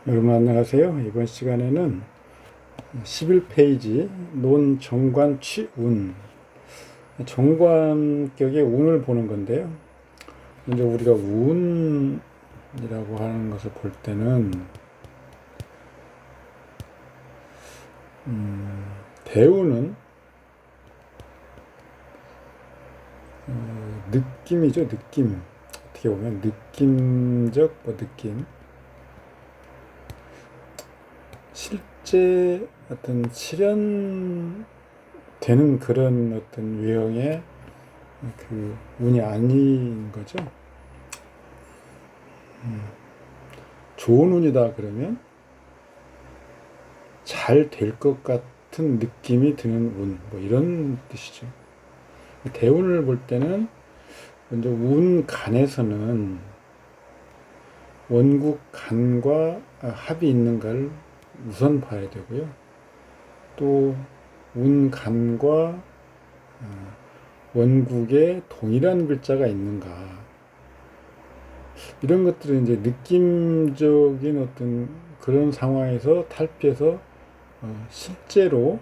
여러분 안녕하세요. 이번 시간에는 11페이지 논정관 취운, 정관격의 운을 보는 건데요. 먼저 우리가 운이라고 하는 것을 볼 때는 대운은 느낌이죠. 느낌. 어떻게 보면 느낌적 느낌. 실제 어떤 실현되는 그런 어떤 유형의 그 운이 아닌 거죠. 좋은 운이다 그러면 잘 될 것 같은 느낌이 드는 운, 뭐 이런 뜻이죠. 대운을 볼 때는 먼저 운 간에서는 원국 간과 합이 있는가를 우선 봐야 되고요. 또 운 간과 원국에 동일한 글자가 있는가, 이런 것들은 이제 느낌적인 어떤 그런 상황에서 탈피해서 실제로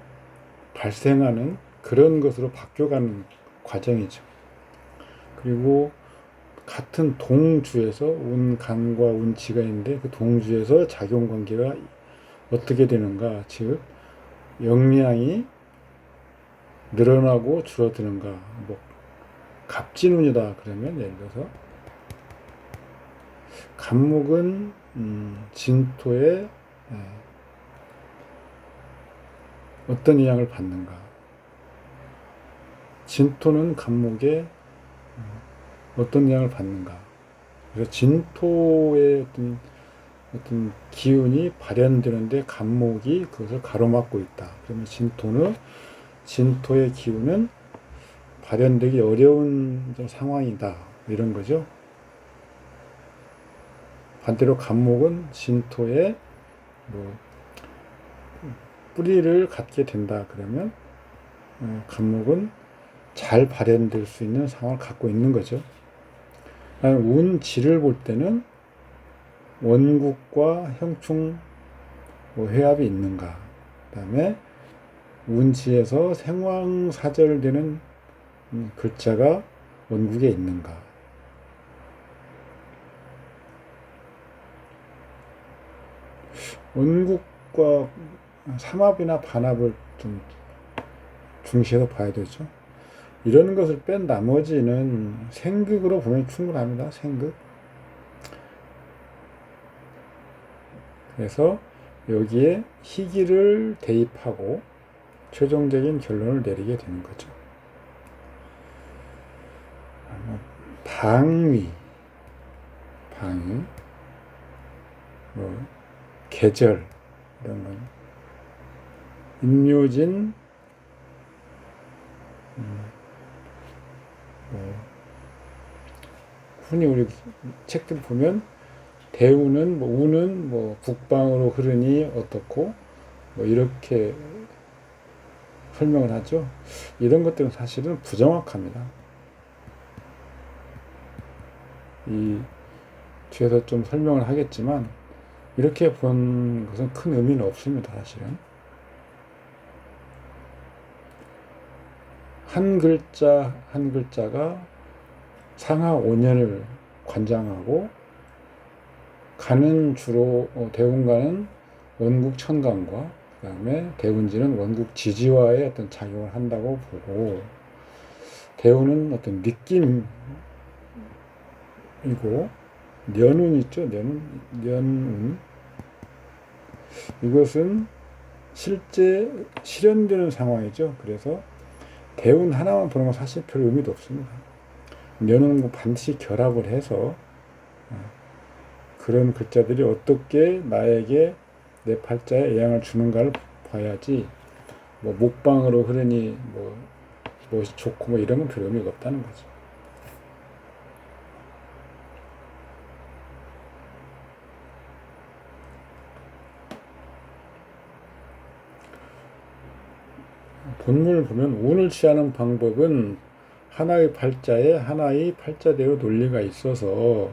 발생하는 그런 것으로 바뀌어가는 과정이죠. 그리고 같은 동주에서 운간과 운치가 있는데 그 동주에서 작용관계가 어떻게 되는가, 즉 역량이 늘어나고 줄어드는가, 뭐 갑진운이다 그러면 예를 들어서 간목은 진토에 어떤 영향을 받는가, 진토는 간목에 어떤 영향을 받는가. 그래서 진토의 어떤 기운이 발현되는데 간목이 그것을 가로막고 있다. 그러면 진토의 기운은 발현되기 어려운 상황이다. 이런 거죠. 반대로 간목은 진토에 뭐 뿌리를 갖게 된다. 그러면 간목은 잘 발현될 수 있는 상황을 갖고 있는 거죠. 운지를 볼 때는 원국과 형충 회합이 있는가, 그 다음에 운지에서 생황사절되는 글자가 원국에 있는가. 원국과 삼합이나 반합을 좀 중시해서 봐야 되죠. 이런 것을 뺀 나머지는 생극으로 보면 충분합니다. 생극. 그래서 여기에 희기를 대입하고 최종적인 결론을 내리게 되는 거죠. 방위, 뭐 계절, 이런 건 임묘진, 흔히 우리 책들 보면 대우는 우는 북방으로 흐르니 어떻고 이렇게 설명을 하죠. 이런 것들은 사실은 부정확합니다. 이 뒤에서 좀 설명을 하겠지만 이렇게 본 것은 큰 의미는 없습니다. 사실은 한 글자 한 글자가 상하 5년을 관장하고, 간은 주로 대운간은 원국 천간과 그 다음에 대운지는 원국 지지와의 어떤 작용을 한다고 보고, 대운은 어떤 느낌이고, 년운 있죠. 년운. 이것은 실제 실현되는 상황이죠. 그래서 대운 하나만 보는 건 사실 별 의미도 없습니다. 년운과 반드시 결합을 해서 그런 글자들이 어떻게 나에게 내 팔자에 영향을 주는가를 봐야지, 목방으로 흐르니 무엇이 좋고 이런 건 별 의미가 없다는 거죠. 본문을 보면 운을 취하는 방법은 하나의 팔자에 하나의 팔자대로 논리가 있어서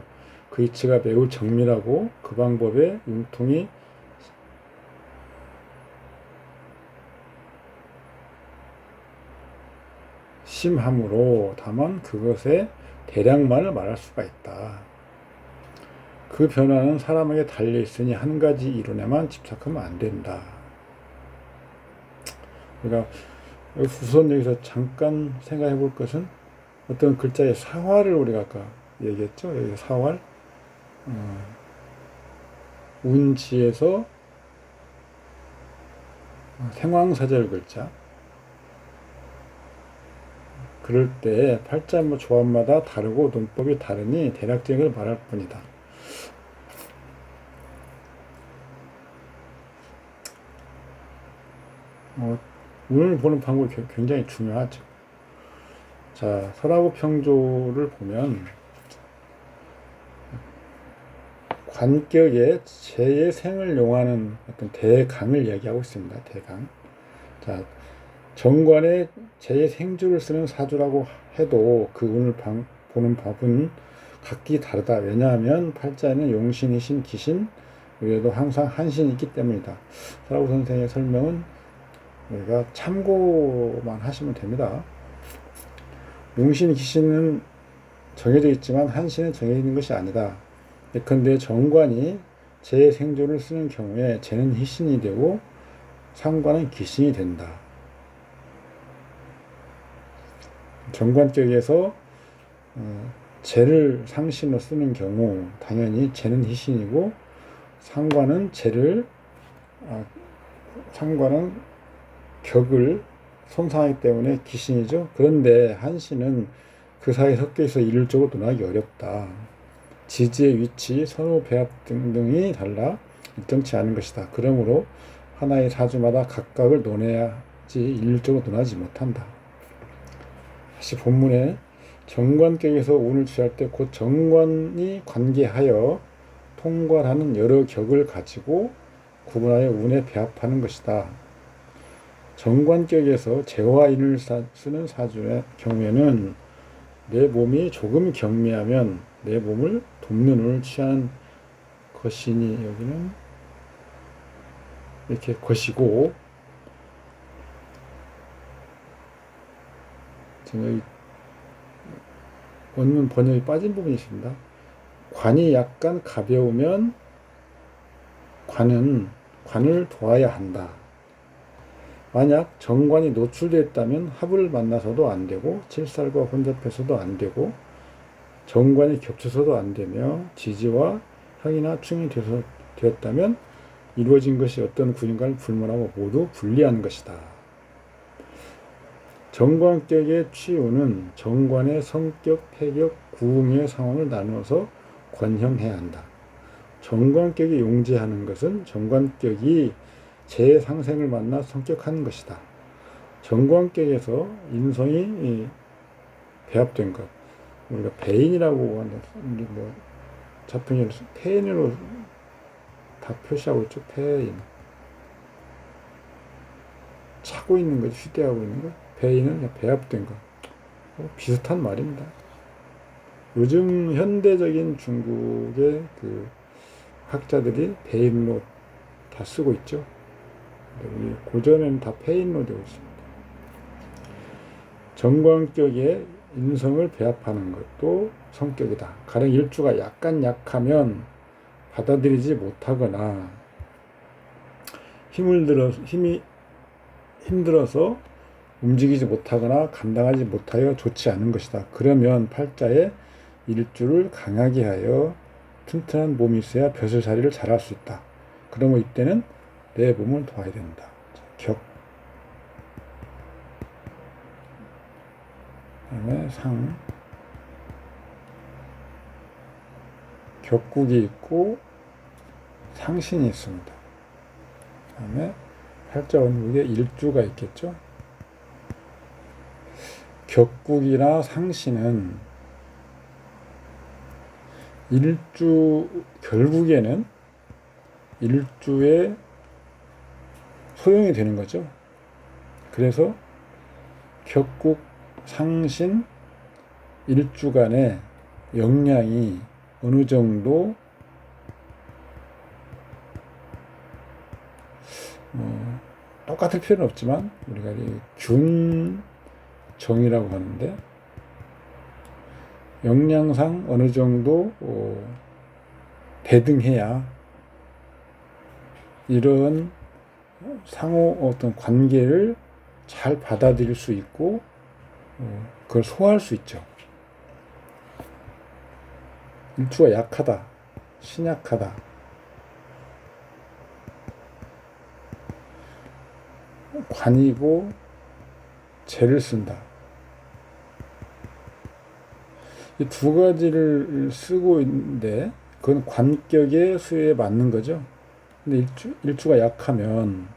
그 이치가 매우 정밀하고 그 방법에 융통이 심함으로 다만 그것의 대략만을 말할 수가 있다. 그 변화는 사람에게 달려있으니 한 가지 이론에만 집착하면 안 된다. 그러니까 우선 여기서 잠깐 생각해 볼 것은 어떤 글자의 사활을 우리가 아까 얘기했죠. 여기 사활, 운지에서 생황사절 글자. 그럴 때 팔자 조합마다 다르고 논법이 다르니 대략적인 걸 말할 뿐이다. 운을 보는 방법이 굉장히 중요하죠. 자, 설하고 평조를 보면 관격에 제의 생을 용하는 어떤 대강을 이야기하고 있습니다. 대강. 자, 정관에 제의 생주를 쓰는 사주라고 해도 그 운을 보는 법은 각기 다르다. 왜냐하면 팔자에는 용신이 신, 기신, 외에도 항상 한신이 있기 때문이다. 설하고 선생의 설명은 우리가 참고만 하시면 됩니다. 용신, 기신은 정해져 있지만 한신은 정해져 있는 것이 아니다. 예컨대 정관이 제 생조를 쓰는 경우에 제는 희신이 되고 상관은 기신이 된다. 정관격에서 제를 상신으로 쓰는 경우 당연히 제는 희신이고 상관은 상관은 격을 손상하기 때문에 기신이죠. 그런데 한신은 그 사이에 섞여 있어 일률적으로 논하기 어렵다. 지지의 위치, 선호, 배합 등등이 달라 일정치 않은 것이다. 그러므로 하나의 사주마다 각각을 논해야지 일률적으로 논하지 못한다. 다시 본문에 정관격에서 운을 취할 때 곧 정관이 관계하여 통괄하는 여러 격을 가지고 구분하여 운에 배합하는 것이다. 정관격에서 재와 인을 쓰는 사주의 경우에는 내 몸이 조금 경미하면 내 몸을 돕는 운을 취하는 것이니 여기는 이렇게 것이고 지금 원문 번역이 빠진 부분이 있습니다. 관이 약간 가벼우면 관을 도와야 한다. 만약 정관이 노출되었다면 합을 만나서도 안 되고 칠살과 혼잡해서도 안 되고 정관이 겹쳐서도 안 되며 지지와 형이나 충이 되었다면 이루어진 것이 어떤 군인과를 불문하고 모두 불리한 것이다. 정관격의 취우는 정관의 성격, 패격, 구응의 상황을 나누어서 권형해야 한다. 정관격이 용제하는 것은 정관격이 재상생을 만나 성격하는 것이다. 정관격에서 인성이 배합된 것, 우리가 배인이라고 하는 뭐 자풍이 폐인으로 다 표시하고 있죠. 폐인. 차고 있는 것, 휴대하고 있는 것. 배인은 배합된 것. 비슷한 말입니다. 요즘 현대적인 중국의 그 학자들이 배인로 다 쓰고 있죠. 우리 고전에는 다 폐인로 되어 있습니다. 정관격에 인성을 배합하는 것도 성격이다. 가령 일주가 약간 약하면 받아들이지 못하거나 힘이 힘들어서 움직이지 못하거나 감당하지 못하여 좋지 않은 것이다. 그러면 팔자에 일주를 강하게 하여 튼튼한 몸이 있어야 벼슬살이를 잘할 수 있다. 그러면 이때는 내 몸을 도와야 된다. 격. 그다음에 상. 격국이 있고 상신이 있습니다. 그다음에 팔자 원국에 일주가 있겠죠. 격국이나 상신은 결국에는 일주의 소용이 되는 거죠. 그래서 격국, 상신, 일주 간의 영향이 어느 정도 똑같을 필요는 없지만 우리가 정이라고 하는데, 역량상 어느 정도 대등해야 이런 상호 어떤 관계를 잘 받아들일 수 있고 그걸 소화할 수 있죠. 일주가 약하다, 신약하다, 관이고 재를 쓴다. 이 두 가지를 쓰고 있는데 그건 관격의 수에 맞는 거죠. 근데 일주가 약하면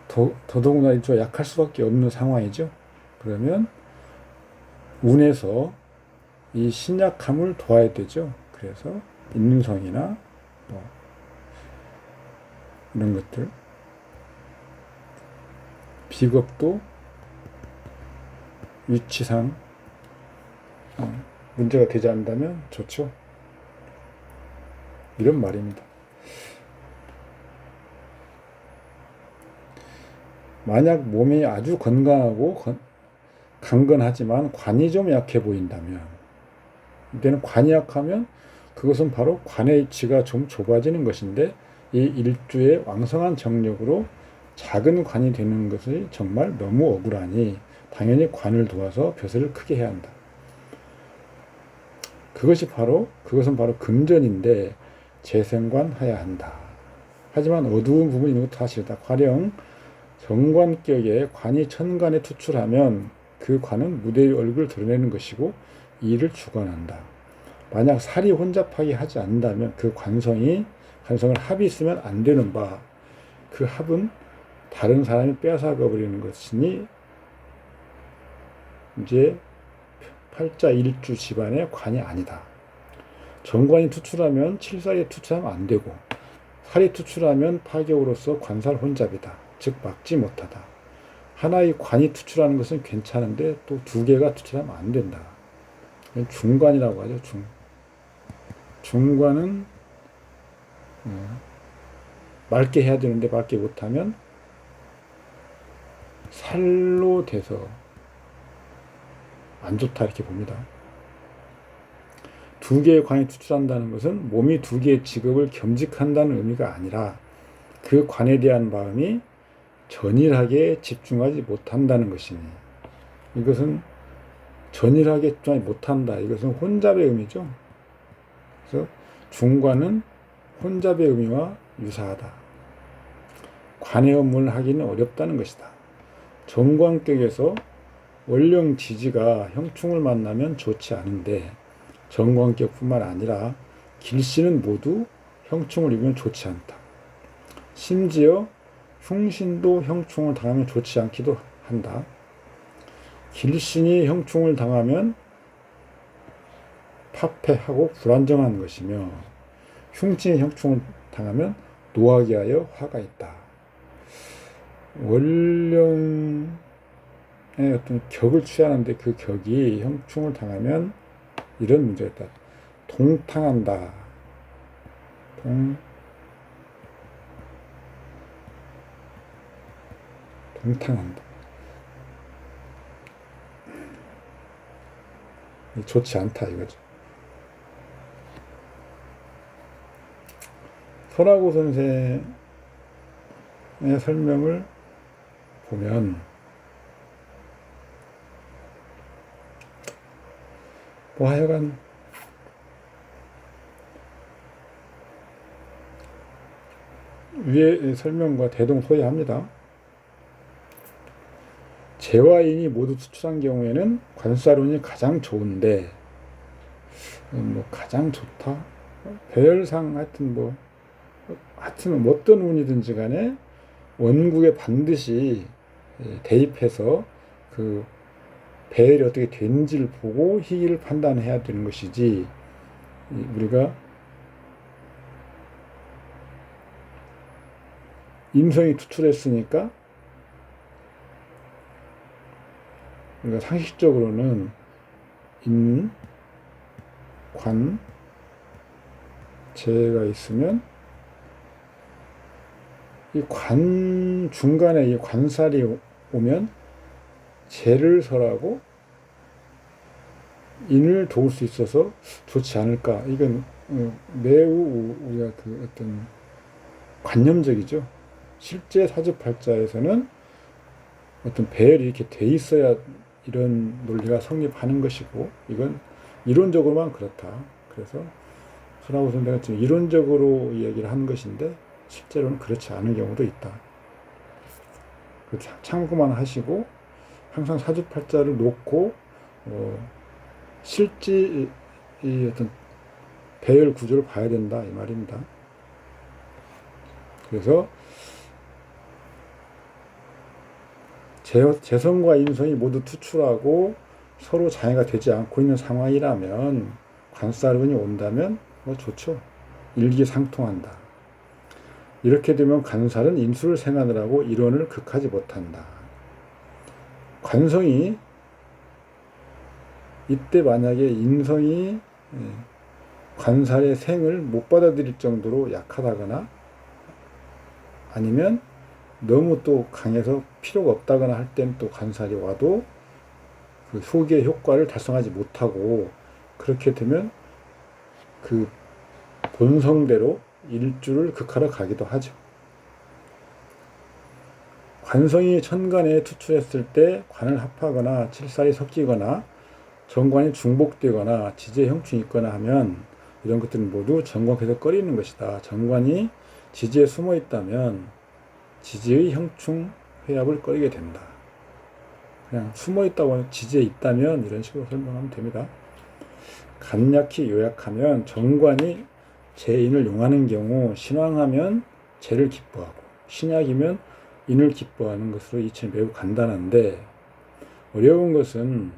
더더군다나 일주가 약할 수밖에 없는 상황이죠. 그러면 운에서 이 신약함을 도와야 되죠. 그래서 인성이나 뭐 이런 것들, 비겁도 위치상 문제가 되지 않는다면 좋죠. 이런 말입니다. 만약 몸이 아주 건강하고 강건하지만 관이 좀 약해 보인다면, 이때는 관이 약하면 그것은 바로 관의 위치가 좀 좁아지는 것인데, 이 일주의 왕성한 정력으로 작은 관이 되는 것이 정말 너무 억울하니 당연히 관을 도와서 벼슬을 크게 해야 한다. 그것은 바로 금전인데 재생관해야 한다. 하지만 어두운 부분이 있는 것도 사실이다. 가령 정관격에 관이 천간에 투출하면 그 관은 무대의 얼굴을 드러내는 것이고 이를 주관한다. 만약 살이 혼잡하게 하지 않는다면 그 관성을 합이 있으면 안 되는 바, 그 합은 다른 사람이 빼앗아가 버리는 것이니 이제 팔자 일주 집안의 관이 아니다. 정관이 투출하면 칠사에 투출하면 안 되고, 살이 투출하면 파격으로서 관살 혼잡이다. 즉 막지 못하다. 하나의 관이 투출하는 것은 괜찮은데 또 두 개가 투출하면 안 된다. 중관이라고 하죠. 중관은 맑게 해야 되는데 맑게 못하면 살로 돼서 안 좋다 이렇게 봅니다. 두 개의 관이 투출한다는 것은 몸이 두 개의 직업을 겸직한다는 의미가 아니라 그 관에 대한 마음이 전일하게 집중하지 못한다는 것이니, 이것은 전일하게 집중하지 못한다. 이것은 혼잡의 의미죠. 그래서 중관은 혼잡의 의미와 유사하다. 관의 업무를 하기는 어렵다는 것이다. 정관격에서 원령 지지가 형충을 만나면 좋지 않은데 정관격뿐만 아니라 길신은 모두 형충을 입으면 좋지 않다. 심지어 흉신도 형충을 당하면 좋지 않기도 한다. 길신이 형충을 당하면 파폐하고 불안정한 것이며 흉신이 형충을 당하면 노하게 하여 화가 있다. 원령의 어떤 격을 취하는데 그 격이 형충을 당하면 이런 문제가 있다. 동탕한다. 동탕한다. 좋지 않다 이거죠. 설하고 선생의 설명을 보면 뭐 하여간 위의 설명과 대동소이합니다. 재화인이 모두 투출한 경우에는 관사론이 가장 좋은데, 뭐 가장 좋다? 배열상 하여튼 어떤 운이든지 간에 원국에 반드시 대입해서 그 배열이 어떻게 된지를 보고 희기를 판단해야 되는 것이지, 우리가 임성이 투출했으니까 우리가 상식적으로는 인, 관, 재가 있으면 이 관 중간에 이 관살이 오면 재를 설하고 인을 도울 수 있어서 좋지 않을까. 이건 매우 우리가 그 어떤 관념적이죠. 실제 사주팔자에서는 어떤 배열이 이렇게 돼 있어야 이런 논리가 성립하는 것이고, 이건 이론적으로만 그렇다. 그래서 손아우 선생은 지금 이론적으로 이야기를 한 것인데 실제로는 그렇지 않은 경우도 있다. 참고만 하시고 항상 사주팔자를 놓고 실제 이 어떤 배열 구조를 봐야 된다 이 말입니다. 그래서 재성과 인성이 모두 투출하고 서로 장애가 되지 않고 있는 상황이라면 관사론이 온다면 뭐 좋죠. 일기상통한다. 이렇게 되면 관살은 인수를 생하느라고 이론을 극하지 못한다. 관성이 이때 만약에 인성이 관살의 생을 못 받아들일 정도로 약하다거나 아니면 너무 또 강해서 필요가 없다거나 할 땐 또 관살이 와도 그 효기의 효과를 달성하지 못하고 그렇게 되면 그 본성대로 일주를 극하러 가기도 하죠. 관성이 천간에 투출했을 때 관을 합하거나 칠살이 섞이거나 정관이 중복되거나 지지의 형충이 있거나 하면 이런 것들은 모두 정관에서 꺼리는 것이다. 정관이 지지에 숨어 있다면 지지의 형충 회합을 꺼리게 된다. 그냥 숨어 있다고 지지에 있다면 이런 식으로 설명하면 됩니다. 간략히 요약하면 정관이 재인을 용하는 경우 신왕하면 재를 기뻐하고 신약이면 인을 기뻐하는 것으로 이치는 매우 간단한데 어려운 것은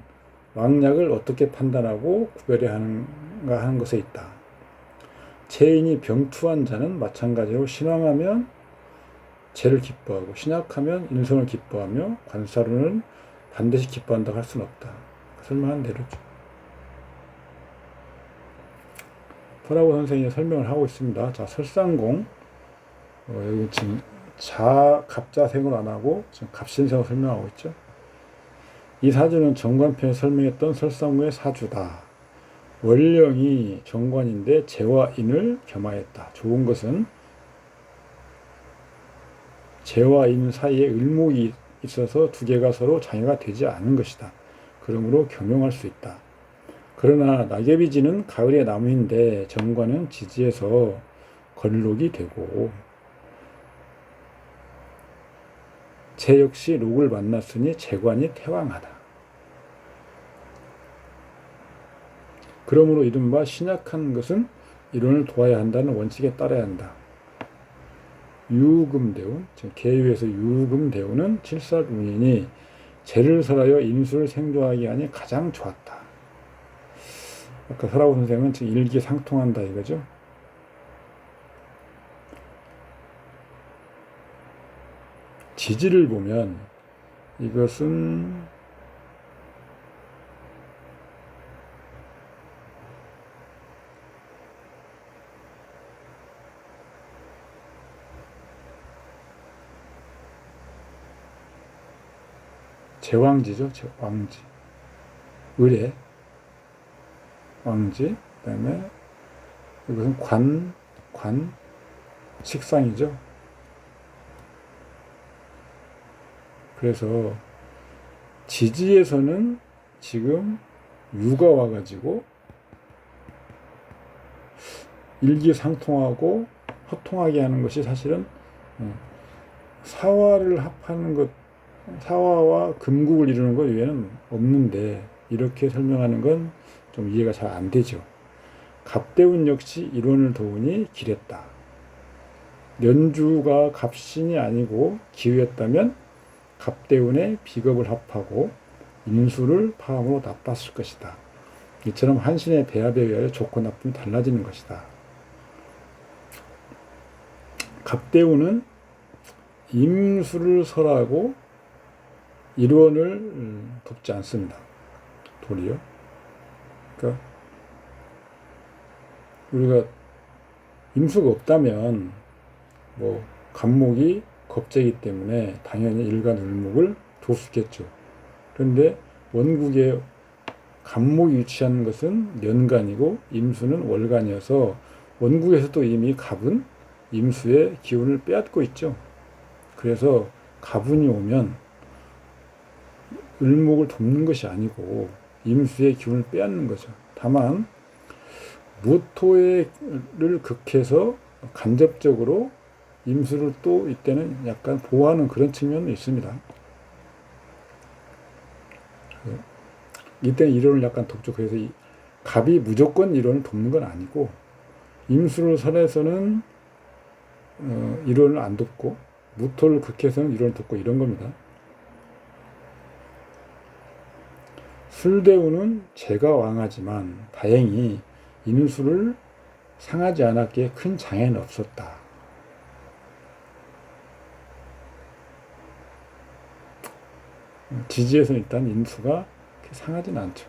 왕약을 어떻게 판단하고 구별해야 하는가 하는 것에 있다. 재인이 병투한 자는 마찬가지로 신왕하면 재를 기뻐하고 신약하면 인성을 기뻐하며 관사론은 반드시 기뻐한다고 할 수는 없다. 설명한 대로죠. 토라고 선생님이 설명을 하고 있습니다. 자, 설상공 여기 지금 갑자생을 안 하고 지금 갑신생을 설명하고 있죠. 이 사주는 정관편에 설명했던 설상공의 사주다. 원령이 정관인데 재와 인을 겸하였다. 좋은 것은 재와 인 사이에 을목이 있어서 두 개가 서로 장애가 되지 않은 것이다. 그러므로 겸용할 수 있다. 그러나 낙엽이 지는 가을의 나무인데 정관은 지지에서 걸록이 되고 재 역시 록을 만났으니 재관이 태왕하다. 그러므로 이른바 신약한 것은 이론을 도와야 한다는 원칙에 따라야 한다. 유금대운, 계유에서 유금대운은 칠살운이니 재를 설하여 인수를 생존하게 하니 가장 좋았다. 아까 설하고 선생은 지금 일기상통한다 이거죠. 지지를 보면 이것은 제왕지죠. 제왕지. 을의 왕지. 그 다음에 이것은 관, 식상이죠. 그래서 지지에서는 지금 유가 와가지고 일기상통하고 허통하게 하는 것이 사실은 사화를 합하는 것, 사화와 금국을 이루는 것 외에는 없는데 이렇게 설명하는 건 좀 이해가 잘 안 되죠. 갑대운 역시 이론을 도우니 길했다. 연주가 갑신이 아니고 기후였다면 갑대운의 비겁을 합하고 인수를 파함으로 나빴을 것이다. 이처럼 한신의 배합에 의하여 좋고 나쁨이 달라지는 것이다. 갑대운은 임수를 설하고 일원을 돕지 않습니다. 도리어. 그러니까 우리가 임수가 없다면 뭐 갑목이 겁재이기 때문에 당연히 일간 을목을 돋수겠죠. 그런데 원국에 간목이 위치한 것은 연간이고 임수는 월간이어서 원국에서도 이미 갑은 임수의 기운을 빼앗고 있죠. 그래서 갑운이 오면 을목을 돕는 것이 아니고 임수의 기운을 빼앗는 거죠. 다만 무토를 극해서 간접적으로 임수를 또 이때는 약간 보호하는 그런 측면은 있습니다. 이때는 이론을 약간 돕죠. 그래서 이 갑이 무조건 이론을 돕는 건 아니고 임수를 설해서는 이론을 안 돕고 무토를 극해서는 이론을 돕고 이런 겁니다. 술대우는 재가 왕하지만 다행히 인수를 상하지 않았기에 큰 장애는 없었다. 지지에서는 일단 인수가 상하진 않죠.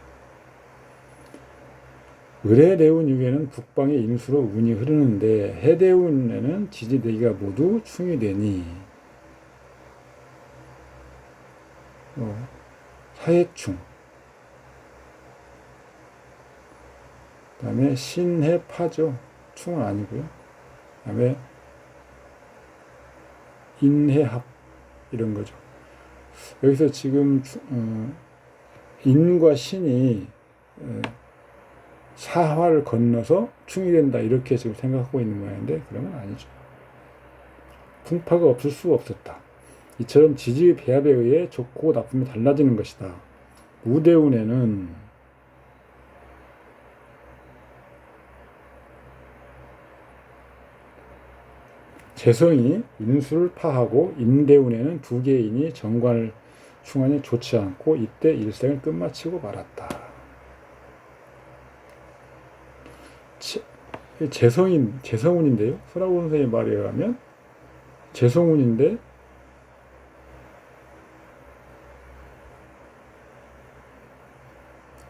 을해대운 이후에는 북방의 인수로 운이 흐르는데 해대운에는 지지대기가 모두 충이 되니 사해충, 그 다음에 신해파죠. 충은 아니고요. 그 다음에 인해합 이런 거죠. 여기서 지금 인과 신이 사화를 건너서 충이 된다 이렇게 지금 생각하고 있는 모양인데 그러면 아니죠. 풍파가 없을 수가 없었다. 이처럼 지지의 배합에 의해 좋고 나쁨이 달라지는 것이다. 우대운에는 재성이 인수를 파하고 임대운에는 두 개의 인이 정관을 충하니 좋지 않고 이때 일생을 끝마치고 말았다. 재성운인데요. 소라고 선생의 말에 의하면 재성운인데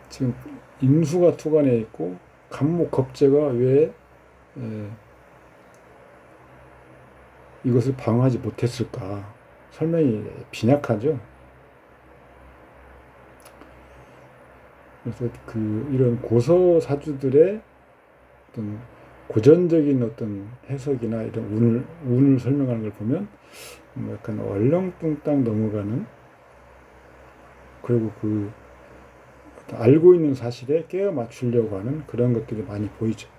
지금 임수가 투관해 있고 간목 겁재가 왜 이것을 방어하지 못했을까? 설명이 빈약하죠. 그래서 이런 고서사주들의 어떤 고전적인 어떤 해석이나 이런 운을 설명하는 걸 보면 약간 얼렁뚱땅 넘어가는, 그리고 알고 있는 사실에 깨어 맞추려고 하는 그런 것들이 많이 보이죠.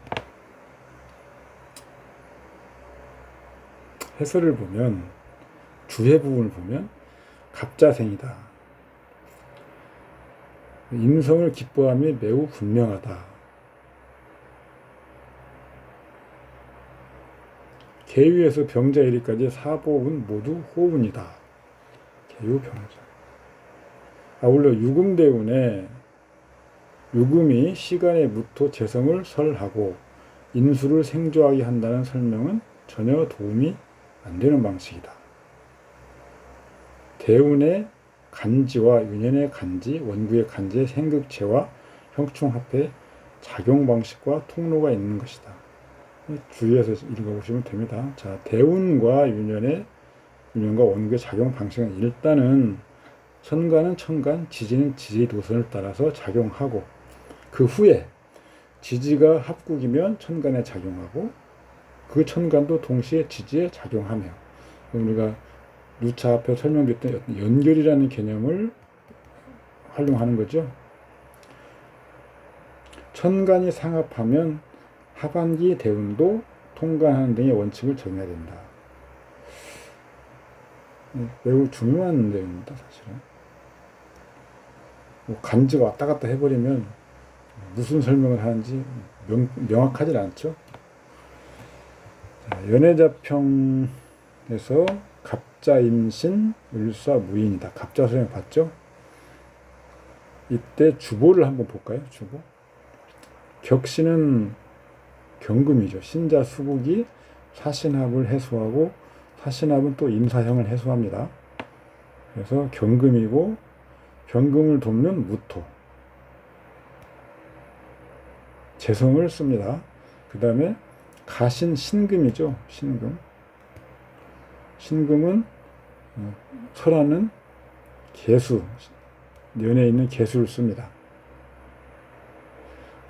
해설을 보면, 주해 부분을 보면 갑자생이다. 임성을 기뻐함이 매우 분명하다. 계유에서 병자 1위까지 사보운 모두 호운이다. 계유 병자. 아울러 유금대운에 유금이 시간의 무토 재성을 설하고 인수를 생조하게 한다는 설명은 전혀 도움이 안 되는 방식이다. 대운의 간지와 윤현의 간지, 원구의 간지의 생극체와 형충합의 작용 방식과 통로가 있는 것이다. 주의해서 읽어보시면 됩니다. 자, 대운과 윤현과 원구의 작용 방식은 일단은 천간은 천간, 지지는 지지 노선을 따라서 작용하고, 그 후에 지지가 합국이면 천간에 작용하고 그 천간도 동시에 지지에 작용하며, 우리가 누차 앞에 설명드렸던 연결이라는 개념을 활용하는 거죠. 천간이 상합하면 하반기 대운도 통관하는 등의 원칙을 정해야 된다. 매우 중요한 내용입니다, 사실은. 간지가 왔다 갔다 해버리면 무슨 설명을 하는지 명확하지 않죠. 자, 연해자평에서 갑자임신, 을사무인이다. 갑자 설명 봤죠? 이때 주보를 한번 볼까요? 주보. 격신은 경금이죠. 신자 수국이 사신합을 해소하고 사신합은 또 임사형을 해소합니다. 그래서 경금이고 경금을 돕는 무토. 재성을 씁니다. 그 다음에 가신 신금이죠. 신금. 신금은 설하는 개수, 연에 있는 개수를 씁니다.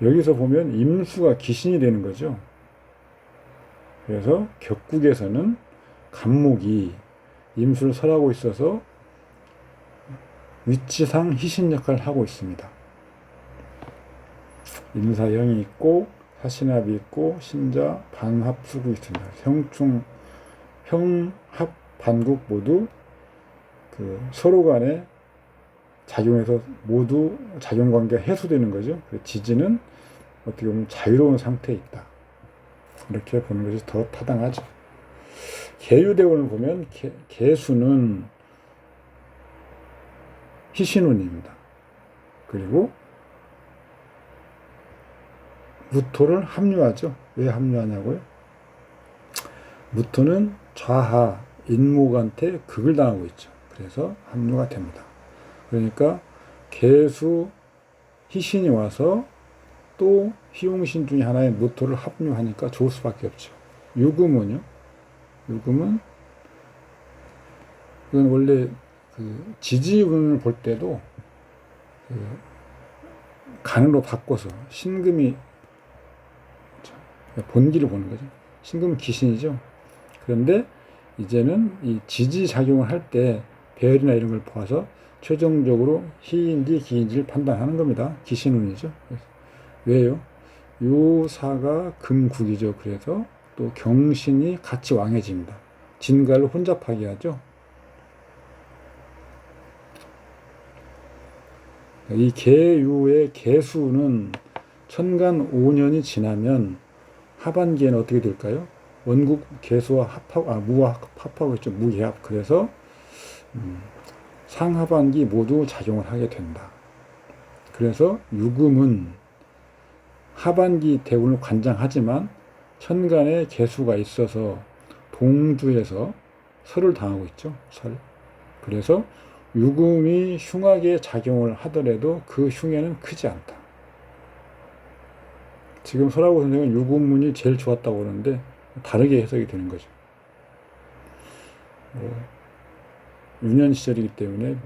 여기서 보면 임수가 기신이 되는 거죠. 그래서 격국에서는 간목이 임수를 설하고 있어서 위치상 희신 역할을 하고 있습니다. 임사형이 있고 사신합이 있고 신자 반합 수국이 있습니다. 형합 반국 모두 서로 간에 작용해서 모두 작용관계가 해소되는 거죠. 지지는 어떻게 보면 자유로운 상태에 있다. 이렇게 보는 것이 더 타당하죠. 계유대운을 보면 계수는 희신운입니다. 그리고 무토를 합류하죠. 왜 합류하냐고요? 무토는 좌하 인목한테 극을 당하고 있죠. 그래서 합류가 됩니다. 그러니까 계수 희신이 와서 또 희용신 중에 하나의 무토를 합류하니까 좋을 수밖에 없죠. 유금은요? 유금은 이건 원래 지지운을 볼 때도 간으로 바꿔서 신금이 본기를 보는 거죠. 신금은 기신이죠. 그런데 이제는 이 지지작용을 할 때 배열이나 이런 걸 보아서 최종적으로 희인지 기인지를 판단하는 겁니다. 기신운이죠. 왜요? 요사가 금국이죠. 그래서 또 경신이 같이 왕해집니다. 진가를 혼잡하게 하죠. 이 계유의 계수는 천간 5년이 지나면 하반기에는 어떻게 될까요? 원국 계수와 무와 합하고 있죠. 무계합. 그래서 상하반기 모두 작용을 하게 된다. 그래서 유금은 하반기 대운을 관장하지만 천간에 계수가 있어서 동주에서 설을 당하고 있죠. 설. 그래서 유금이 흉하게 작용을 하더라도 그 흉에는 크지 않다. 지금 설하고 선생은 유금운이 제일 좋았다고 그러는데 다르게 해석이 되는 거죠. 유년 시절이기 때문에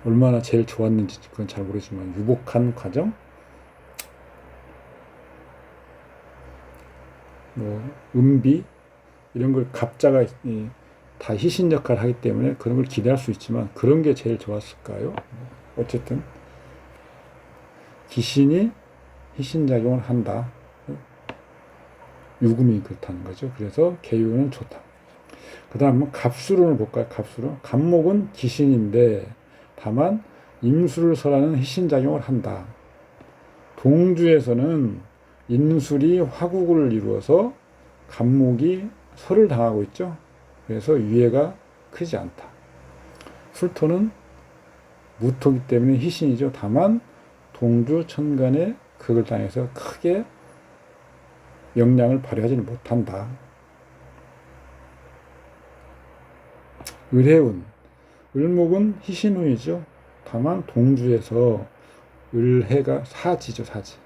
얼마나 제일 좋았는지 그건 잘 모르지만 유복한 과정, 음비 이런 걸 갑자가 다 희신 역할을 하기 때문에 그런 걸 기대할 수 있지만 그런 게 제일 좋았을까요? 어쨌든 기신이 희신작용을 한다. 유금이 그렇다는 거죠. 그래서 계유는 좋다. 그 다음 갑수론을 볼까요? 갑수론. 갑목은 기신인데 다만 임수를 설하는 희신작용을 한다. 동주에서는 인술이 화국을 이루어서 갑목이 설을 당하고 있죠. 그래서 위해가 크지 않다. 술토는 무토기 때문에 희신이죠. 다만 동주 천간에 극을 당해서 크게 영향을 발휘하지는 못한다. 을해운. 을목은 희신운이죠. 다만 동주에서 을해가 사지죠. 사지.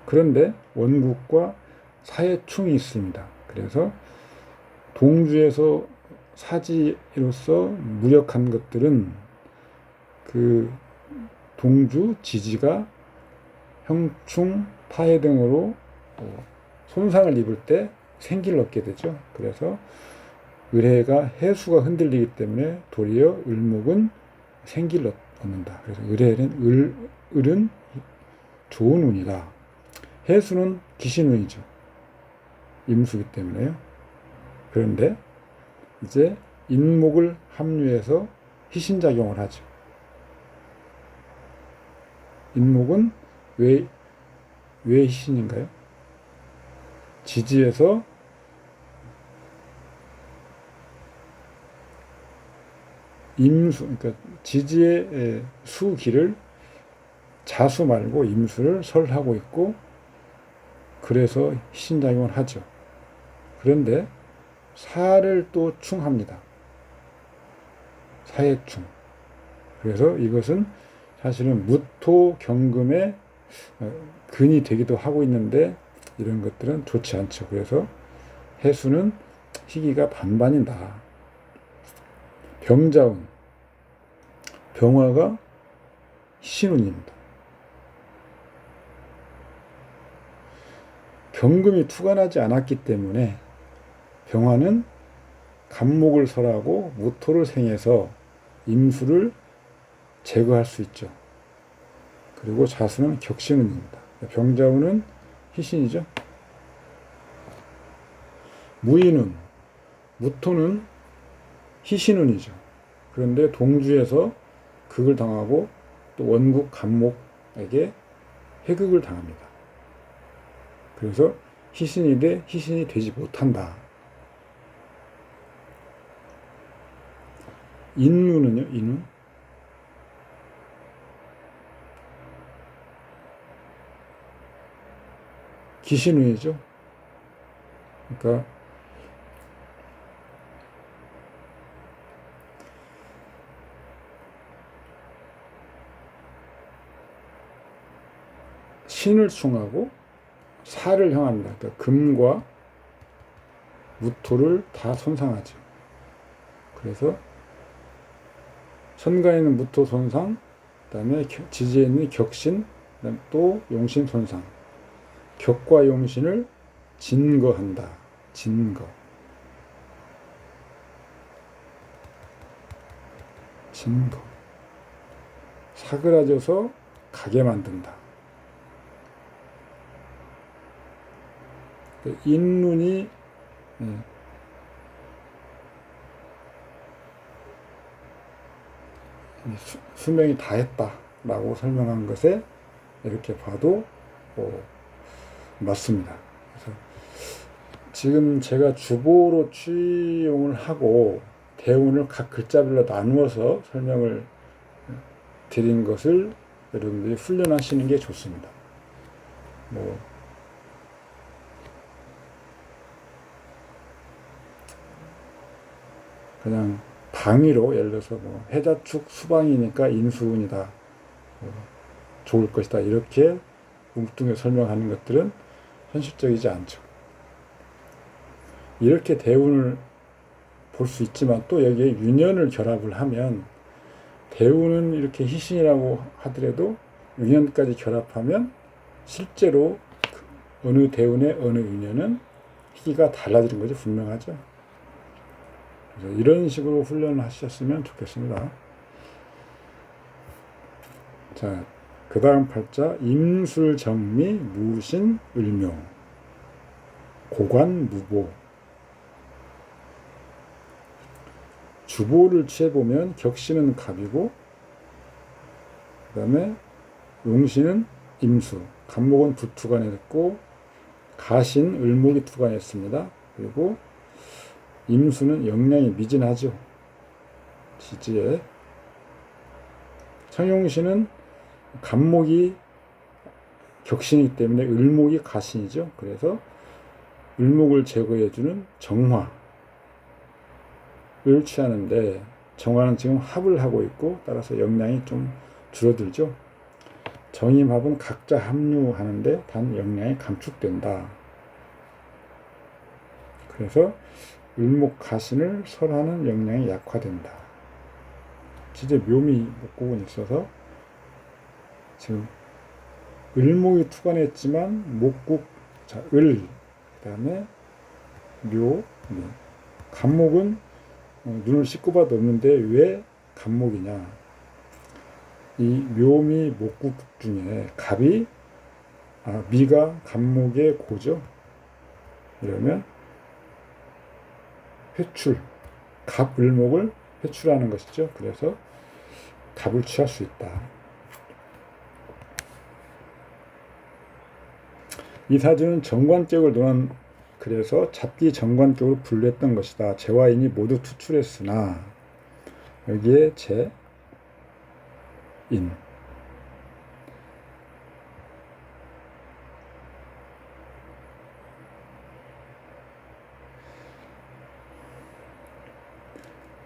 그런데 원국과 사해충이 있습니다. 그래서 동주에서 사지로서 무력한 것들은 그 동주 지지가 형충 파해 등으로 손상을 입을 때 생기를 얻게 되죠. 그래서 을해가 해수가 흔들리기 때문에 도리어 을목은 생기를 얻는다. 그래서 을은 좋은 운이다. 해수는 기신운이죠. 임수기 때문에요. 그런데 이제 인목을 합류해서 희신작용을 하죠. 인목은 왜 희신인가요? 지지에서 임수, 그러니까 지지의 수기를 자수 말고 임수를 설하고 있고 그래서 희신작용을 하죠. 그런데 사를 또 충합니다. 사해충. 그래서 이것은 사실은 무토 경금의 근이 되기도 하고 있는데 이런 것들은 좋지 않죠. 그래서 해수는 희기가 반반이다. 병자운. 병화가 희신운입니다. 병금이 투관하지 않았기 때문에 병화는 간목을 설하고 무토를 생해서 임수를 제거할 수 있죠. 그리고 자수는 격신운입니다. 병자운은 희신이죠. 무인운, 무토는 희신운이죠. 그런데 동주에서 극을 당하고 또 원국 간목에게 해극을 당합니다. 그래서 희신이 돼 희신이 되지 못한다. 인운은요? 인운? 기신운이죠. 그러니까 신을 충하고 사를 향합니다. 그러니까 금과 무토를 다 손상하죠. 그래서 천간에 있는 무토 손상, 그 다음에 지지에 있는 격신, 그다음에 또 용신 손상. 격과 용신을 진거한다. 진거. 진거. 사그라져서 가게 만든다. 인눈이 수명이 다했다라고 설명한 것에 이렇게 봐도 맞습니다. 그래서 지금 제가 주보로 취용을 하고 대운을 각 글자별로 나누어서 설명을 드린 것을 여러분들이 훈련하시는 게 좋습니다. 그냥 방위로 예를 들어서 해자축 수방이니까 인수운이다, 좋을 것이다, 이렇게 뭉뚱해 설명하는 것들은 현실적이지 않죠. 이렇게 대운을 볼 수 있지만 또 여기에 윤연을 결합을 하면 대운은 이렇게 희신이라고 하더라도 윤연까지 결합하면 실제로 어느 대운의 어느 윤연은 희기가 달라지는 거죠. 분명하죠. 그래서 이런 식으로 훈련을 하셨으면 좋겠습니다. 자, 그 다음 팔자 임술정미 무신 을묘 고관무보. 주보를 취해보면 격신은 갑이고 그 다음에 용신은 임수, 간목은 부투관에 됐고 가신, 을목이 투관했습니다. 그리고 임수는 영향이 미진하죠. 지지에. 청용신은 간목이 격신이기 때문에 을목이 가신이죠. 그래서 을목을 제거해주는 정화를 취하는데 정화는 지금 합을 하고 있고 따라서 영향이 좀 줄어들죠. 정임합은 각자 합류하는데 단 영향이 감축된다. 그래서 을목 가신을 설하는 영향이 약화된다. 진짜 묘미 목국은 있어서 지금 을목이 투관했지만 목국, 자, 을, 그 다음에 묘, 간목은 눈을 씻고 봐도 없는데 왜 간목이냐. 이 묘미 목국 중에 갑이, 미가 간목의 고죠. 이러면 회출, 갑, 을목을 회출하는 것이죠. 그래서 갑을 취할 수 있다. 이 사주는 정관격을 논한, 그래서 잡기 정관격으로 분류했던 것이다. 재화인이 모두 투출했으나 여기에 재인,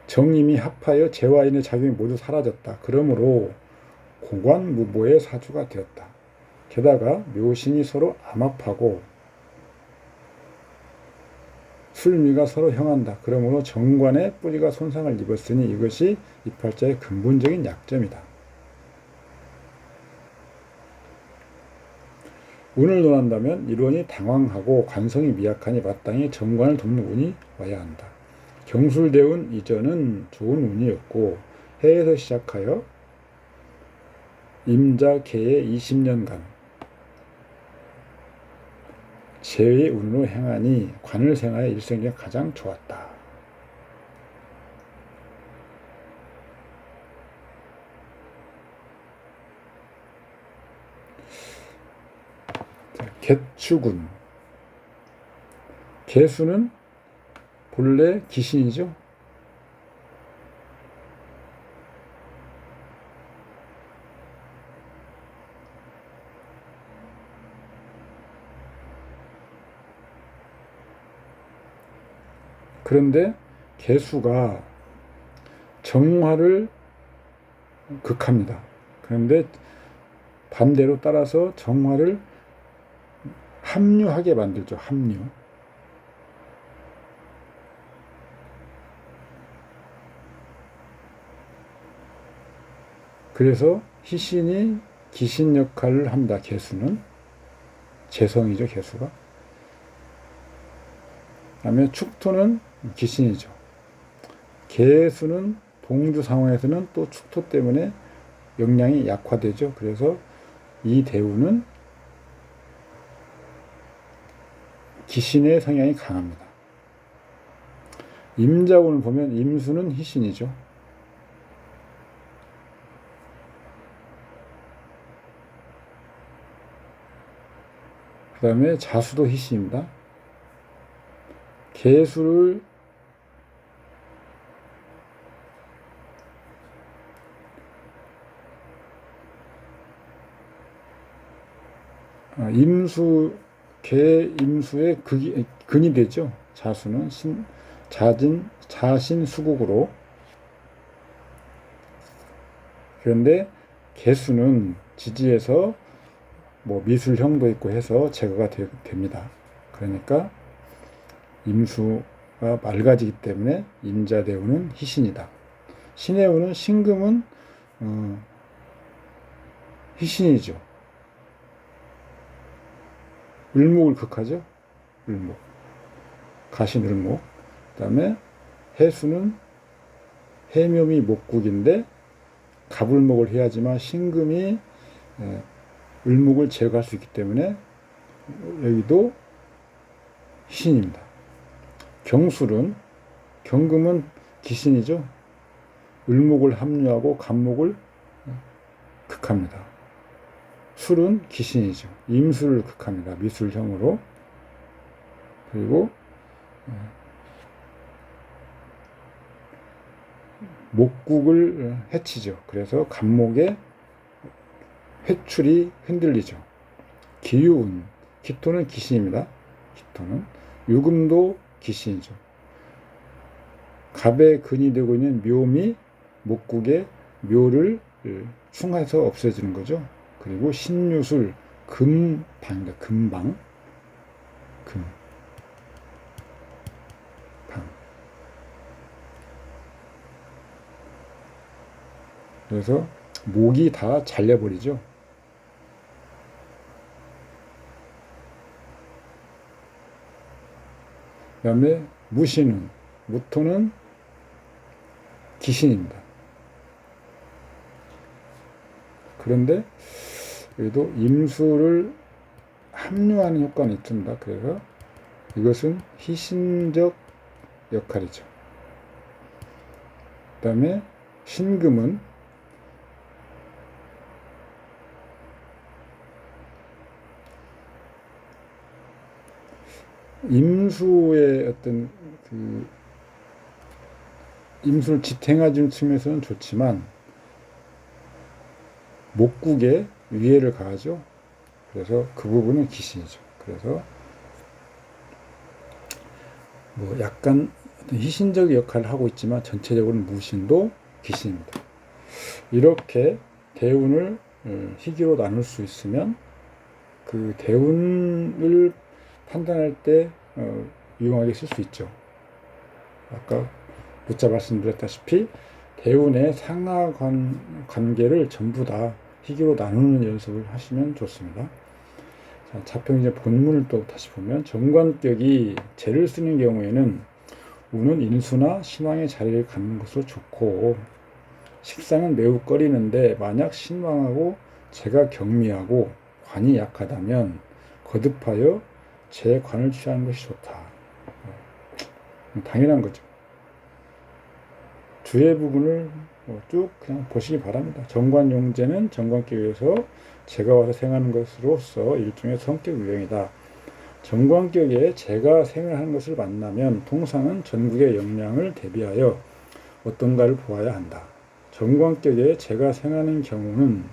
정임이 합하여 재화인의 작용이 모두 사라졌다. 그러므로 고관무보의 사주가 되었다. 게다가 묘신이 서로 암합하고 술미가 서로 형한다. 그러므로 정관의 뿌리가 손상을 입었으니 이것이 이 팔자의 근본적인 약점이다. 운을 논한다면 일원이 당황하고 관성이 미약하니 마땅히 정관을 돕는 운이 와야 한다. 경술대운 이전은 좋은 운이었고 해에서 시작하여 임자 개의 20년간 제의 운으로 행하니 관을 생하여 일생에 가장 좋았다. 개축운. 개수는 본래 기신이죠. 그런데 개수가 정화를 극합니다. 그런데 반대로 따라서 정화를 합류하게 만들죠. 합류. 그래서 희신이 기신 역할을 한다. 개수는 재성이죠. 개수가. 그다음에 축토는 기신이죠. 개수는 동주 상황에서는 또 축토 때문에 역량이 약화되죠. 그래서 이 대우는 기신의 성향이 강합니다. 임자운을 보면 임수는 희신이죠. 그 다음에 자수도 희신입니다. 개수를 임수 개 임수의 근이 되죠. 자수는 자신 수국으로. 그런데 개수는 지지에서 뭐 미술형도 있고 해서 제거가 됩니다. 그러니까 임수가 맑아지기 때문에 임자대우는 희신이다. 신해우는 신금은 희신이죠. 을목을 극하죠. 을목. 가신을목. 그 다음에 해수는 해묘미 목국인데 갑을목을 해야지만 신금이 을목을 제거할 수 있기 때문에 여기도 희신입니다. 경술은 경금은 기신이죠. 을목을 합류하고 갑목을 극합니다. 술은 기신이죠. 임수를 극합니다. 미술형으로. 그리고 목국을 해치죠. 그래서 갑목의 회출이 흔들리죠. 기유운. 기토는 기신입니다. 기토는. 유금도 기신이죠. 갑의 근이 되고 있는 묘미 목국의 묘를 충해서 없애지는 거죠. 그리고 신유술 금방입니다. 금방. 금. 방. 그래서 목이 다 잘려버리죠. 그 다음에 무신은, 무토는 기신입니다. 그런데 여기도 임수를 합류하는 효과는 있습니다. 그래서 이것은 희신적 역할이죠. 그 다음에 신금은 임수의 어떤 임수를 지탱해주는 측면에서는 좋지만 목국에 위해를 가하죠. 그래서 그 부분은 기신이죠. 그래서 뭐 약간 희신적 역할을 하고 있지만 전체적으로는 무신도 기신입니다. 이렇게 대운을 희기로 나눌 수 있으면 그 대운을 판단할 때 유용하게 쓸 수 있죠. 아까 문자 말씀드렸다시피 대운의 상하 관계를 전부 다 희귀로 나누는 연습을 하시면 좋습니다. 자, 자평 이제 본문을 또 다시 보면 정관격이 재를 쓰는 경우에는 운은 인수나 신왕의 자리를 갖는 것으로 좋고 식상은 매우 꺼리는데 만약 신왕하고 재가 경미하고 관이 약하다면 거듭하여 재관을 취하는 것이 좋다. 당연한 거죠. 주의 부분을 쭉 그냥 보시기 바랍니다. 정관용제는 정관격에서 재가 와서 생하는 것으로서 일종의 성격 유형이다. 정관격에 재가 생을 것을 만나면 통상은 전국의 역량을 대비하여 어떤가를 보아야 한다. 정관격에 재가 생하는 경우는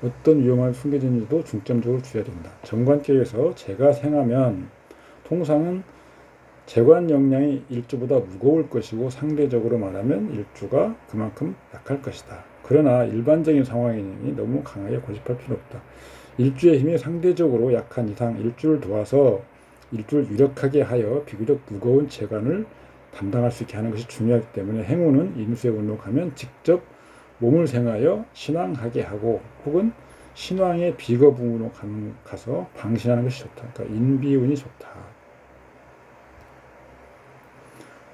어떤 위험함이 숨겨진지도 중점적으로 주어야 된다. 정관격에서 재가 생하면 통상은 재관 역량이 일주보다 무거울 것이고 상대적으로 말하면 일주가 그만큼 약할 것이다. 그러나 일반적인 상황이니 너무 강하게 고집할 필요 없다. 일주의 힘이 상대적으로 약한 이상 일주를 도와서 일주를 유력하게 하여 비교적 무거운 재관을 담당할 수 있게 하는 것이 중요하기 때문에 행운은 인수에 운록하면 직접 몸을 생하여 신왕하게 하고 혹은 신왕의 비거붕으로 가서 방신하는 것이 좋다. 그러니까 인비운이 좋다.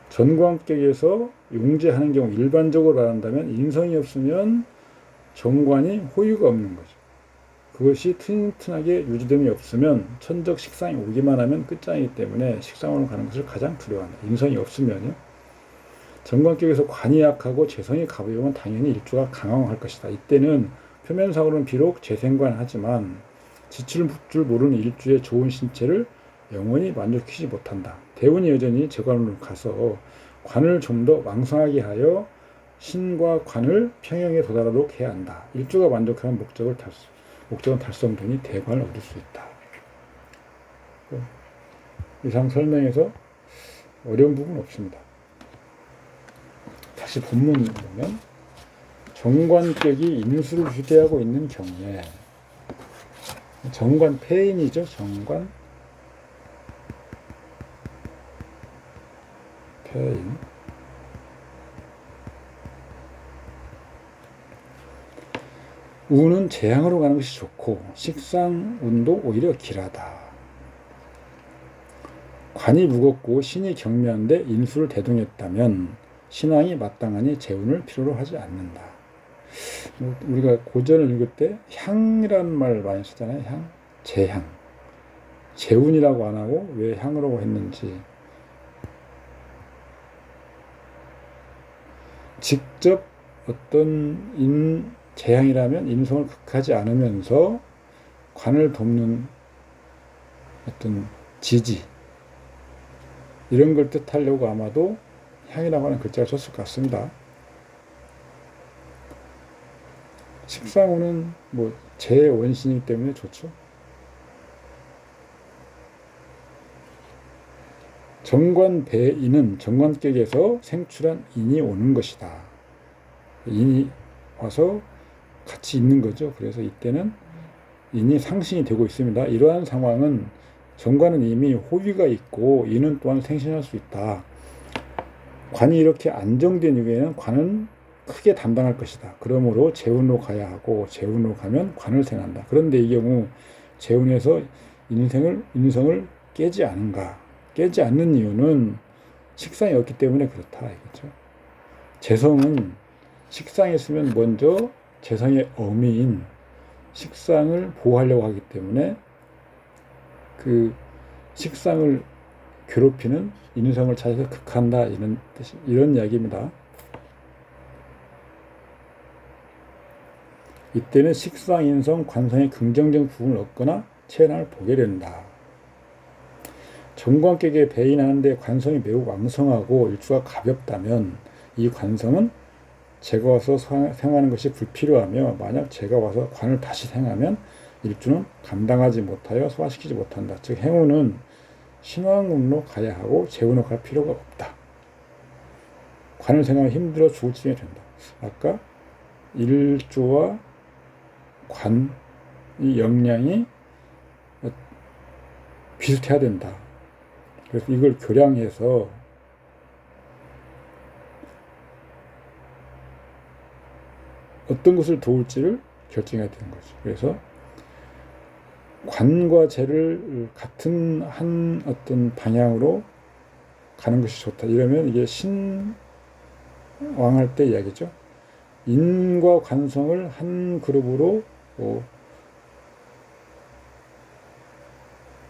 전관격에서 용제하는 경우 일반적으로 말한다면 인성이 없으면 정관이 호유가 없는 거죠. 그것이 튼튼하게 유지됨이 없으면 천적 식상이 오기만 하면 끝장이기 때문에 식상으로 가는 것을 가장 두려워한다. 인성이 없으면요. 정관격에서 관이 약하고 재성이 가벼우면 당연히 일주가 강황할 것이다. 이때는 표면상으로는 비록 재생관하지만 지칠 줄 모르는 일주의 좋은 신체를 영원히 만족시키지 못한다. 대운이 여전히 재관으로 가서 관을 좀 더 왕성하게 하여 신과 관을 평형에 도달하도록 해야 한다. 일주가 만족하는 목적은 달성되니 대관을 얻을 수 있다. 이상 설명에서 어려운 부분 없습니다. 다시 본문 보면 정관격이 인수를 휴대하고 있는 경우에 정관 폐인이죠. 정관 폐인 운은 재앙으로 가는 것이 좋고 식상운도 오히려 길하다. 관이 무겁고 신이 경미한데 인수를 대동했다면 신왕이 마땅하니 재운을 필요로 하지 않는다. 우리가 고전을 읽을 때 향이라는 말을 많이 쓰잖아요. 향, 재향. 재운이라고 안 하고 왜 향으로 했는지. 직접 어떤 재향이라면 인성을 극하지 않으면서 관을 돕는 어떤 지지 이런 걸 뜻하려고 아마도 향이라고 하는 글자가 썼을 것 같습니다. 식상운은 제 원신이기 때문에 좋죠. 정관배인은 정관격에서 생출한 인이 오는 것이다. 인이 와서 같이 있는 거죠. 그래서 이때는 인이 상신이 되고 있습니다. 이러한 상황은 정관은 이미 호위가 있고 인은 또한 생신할 수 있다. 관이 이렇게 안정된 이후에는 관은 크게 담당할 것이다. 그러므로 재운으로 가야 하고 재운으로 가면 관을 생한다. 그런데 이 경우 재운에서 인성을 깨지 않은가? 깨지 않는 이유는 식상이 없기 때문에 그렇다. 이거죠. 재성은 식상이 있으면 먼저 재성의 어미인 식상을 보호하려고 하기 때문에 그 식상을 괴롭히는 인성을 찾아서 극한다. 이런 이야기입니다. 이때는 식상, 인성, 관성의 긍정적 부분을 얻거나 체현을 보게 된다. 정관격에 배인하는데 관성이 매우 왕성하고 일주가 가볍다면 이 관성은 재가 와서 생하는 것이 불필요하며 만약 재가 와서 관을 다시 생하면 일주는 감당하지 못하여 소화시키지 못한다. 즉 행운은 신왕운으로 가야 하고 재운으로 갈 필요가 없다. 관을 생하면 힘들어 죽을 지경이 된다. 아까 일주와 관의 역량이 비슷해야 된다. 그래서 이걸 교량해서 어떤 것을 도울지를 결정해야 되는 거죠. 그래서 관과 재를 같은 한 어떤 방향으로 가는 것이 좋다. 이러면 이게 신왕할 때 이야기죠. 인과 관성을 한 그룹으로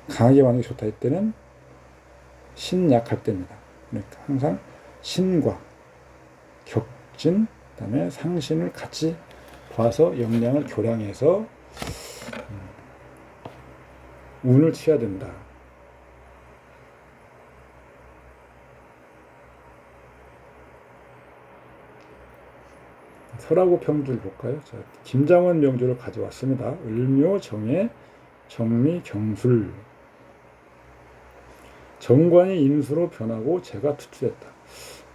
강하게 만드는 게 좋다. 이때는 신약할 때입니다. 그러니까 항상 신과 격진, 그다음에 상신을 같이 봐서 역량을 교량해서 운을 취해야 된다. 설하고 평주를 볼까요? 자, 김장원 명주를 가져왔습니다. 을묘, 정해, 정미, 경술. 정관이 인수로 변하고 재가 투출했다.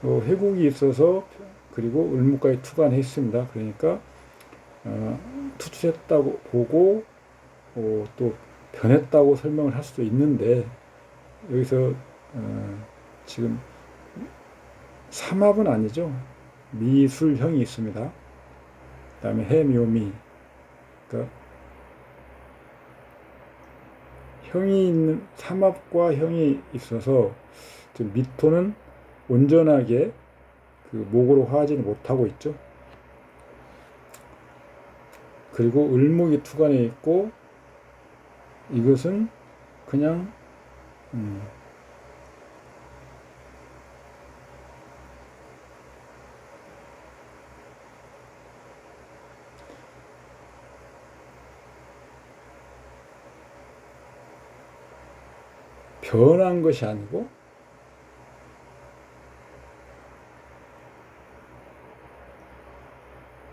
회국이 있어서 그리고 을목까지 투관했습니다. 그러니까 투출했다고 보고 또 변했다고 설명을 할 수도 있는데 여기서 지금 삼합은 아니죠. 미술형이 있습니다. 그 다음에 해묘미. 그러니까 형이 있는 삼합과 형이 있어서 미토는 온전하게 그 목으로 화하지는 못하고 있죠. 그리고 을목이 투관에 있고 이것은 그냥 변한 것이 아니고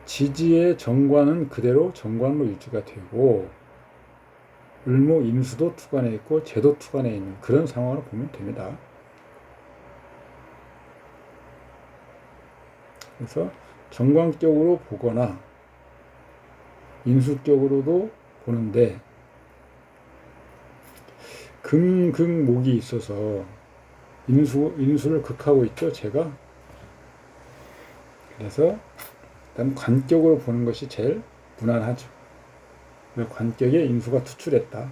지지의 정관은 그대로 정관으로 유지가 되고 을목 인수도 투관에 있고 재도 투관에 있는 그런 상황으로 보면 됩니다. 그래서 정관격으로 보거나 인수격으로도 보는데 금목이 있어서 인수를 극하고 있죠, 제가. 그래서 일단 관격으로 보는 것이 제일 무난하죠. 관격에 인수가 투출했다.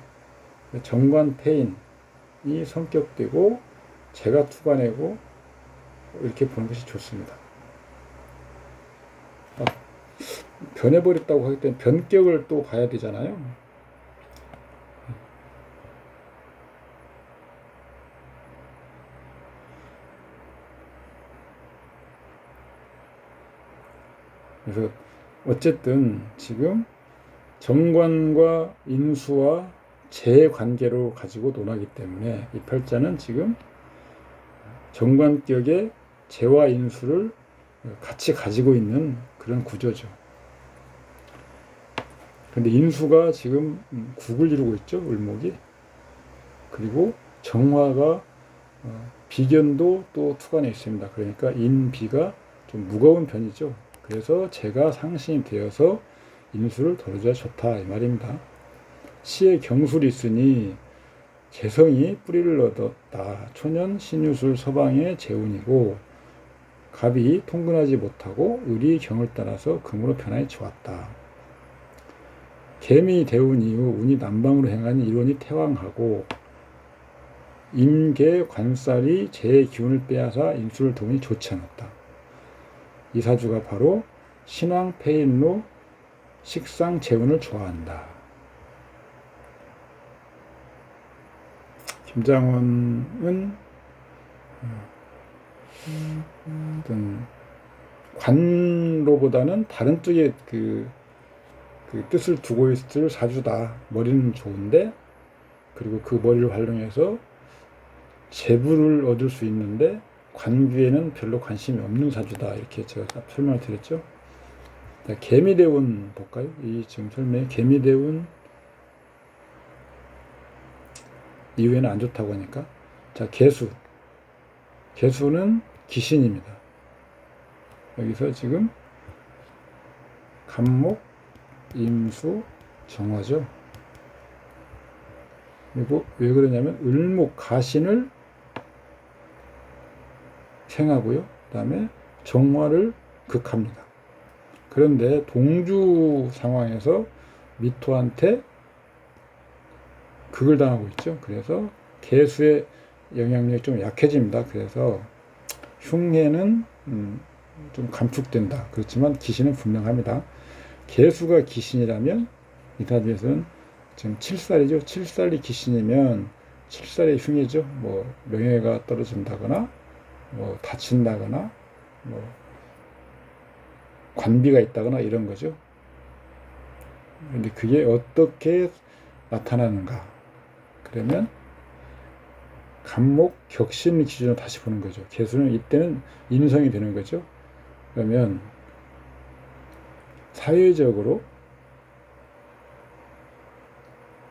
정관패인이 성격되고 제가 투관하고 이렇게 보는 것이 좋습니다. 변해버렸다고 하기 때문에 변격을 또 봐야 되잖아요. 그래서 어쨌든 지금 정관과 인수와 재 관계로 가지고 논하기 때문에 이 팔자는 지금 정관격에 재와 인수를 같이 가지고 있는 그런 구조죠. 그런데 인수가 지금 국을 이루고 있죠, 을목이. 그리고 정화가 비견도 또 투관에 있습니다. 그러니까 인비가 좀 무거운 편이죠. 그래서 제가 상신이 되어서 인수를 덜어줘야 좋다 이 말입니다. 시에 경술이 있으니 재성이 뿌리를 얻었다. 초년 신유술 서방의 재운이고 갑이 통근하지 못하고 을이 경을 따라서 금으로 변하여 좋았다. 개미 대운 이후 운이 남방으로 행하니 일원이 태왕하고 임계 관살이 재의 기운을 빼앗아 인수를 도우니 좋지 않았다. 이 사주가 바로 신왕 폐인로 식상 재운을 좋아한다. 김장원은 어떤 관로보다는 다른 쪽에 그 뜻을 두고 있을 사주다. 머리는 좋은데 그리고 그 머리를 활용해서 재부를 얻을 수 있는데 관귀에는 별로 관심이 없는 사주다. 이렇게 제가 설명을 드렸죠. 개미대운 볼까요? 이 지금 설명에 개미대운 이후에는 안 좋다고 하니까. 자, 개수는 기신입니다. 여기서 지금 간목, 임수, 정화죠. 그리고 왜 그러냐면 을목 가신을 생하고요. 그 다음에 정화를 극합니다. 그런데 동주 상황에서 미토한테 극을 당하고 있죠. 그래서 개수의 영향력이 좀 약해집니다. 그래서 흉해는 좀 감축된다. 그렇지만 기신은 분명합니다. 개수가 기신이라면 이타주에서는 지금 7살이죠. 7살이 기신이면 7살의 흉이죠. 뭐 명예가 떨어진다거나 뭐 다친다거나 뭐 관비가 있다거나 이런 거죠. 근데 그게 어떻게 나타나는가? 그러면 간목 격신 기준으로 다시 보는 거죠. 개수는 이때는 인성이 되는 거죠. 그러면 사회적으로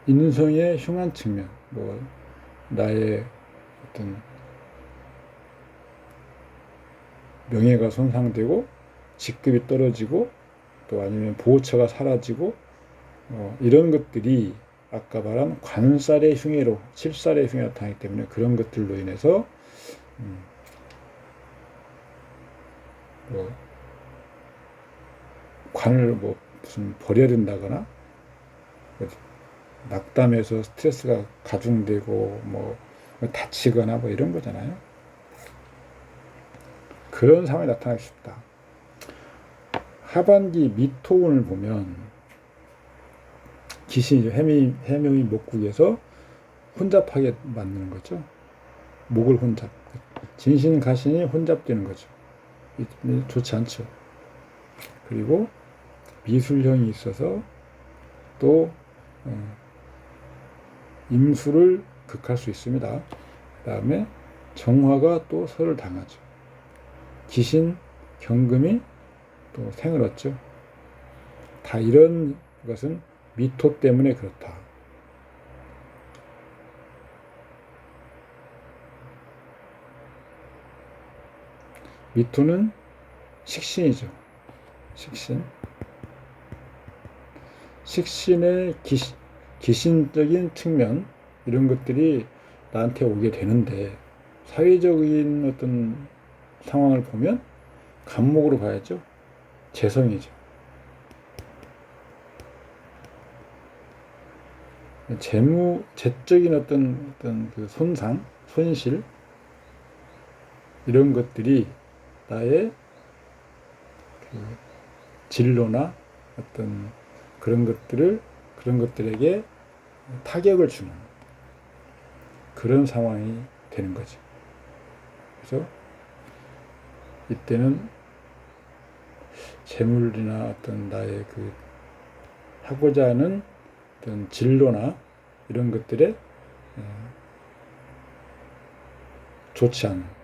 인성의 흉한 측면, 뭐 나의 어떤 명예가 손상되고 직급이 떨어지고 또 아니면 보호처가 사라지고 이런 것들이 아까 말한 관살의 흉해로 7살의 흉해가 나타나기 때문에 그런 것들로 인해서 뭐 관을 뭐 무슨 버려야 된다거나 낙담해서 스트레스가 가중되고 뭐 다치거나 뭐 이런 거잖아요. 그런 상황이 나타나기 쉽다. 하반기 미토운을 보면 기신이죠. 해명이 목국에서 혼잡하게 만드는 거죠. 목을 혼잡. 진신가신이 혼잡되는 거죠. 좋지 않죠. 그리고 미술형이 있어서 또 임수를 극할 수 있습니다. 그 다음에 정화가 또 설을 당하죠. 기신, 경금이 또 생을 얻죠. 다 이런 것은 미토 때문에 그렇다. 미토는 식신이죠. 식신. 식신의 기신적인 측면, 이런 것들이 나한테 오게 되는데, 사회적인 어떤 상황을 보면 간목으로 봐야죠. 재성이죠. 재적인 어떤 그 손상, 손실, 이런 것들이 나의 그 진로나 어떤 그런 것들에게 타격을 주는 그런 상황이 되는 거죠. 그래서 이때는 재물이나 어떤 나의 그 하고자 하는 어떤 진로나 이런 것들에 좋지 않은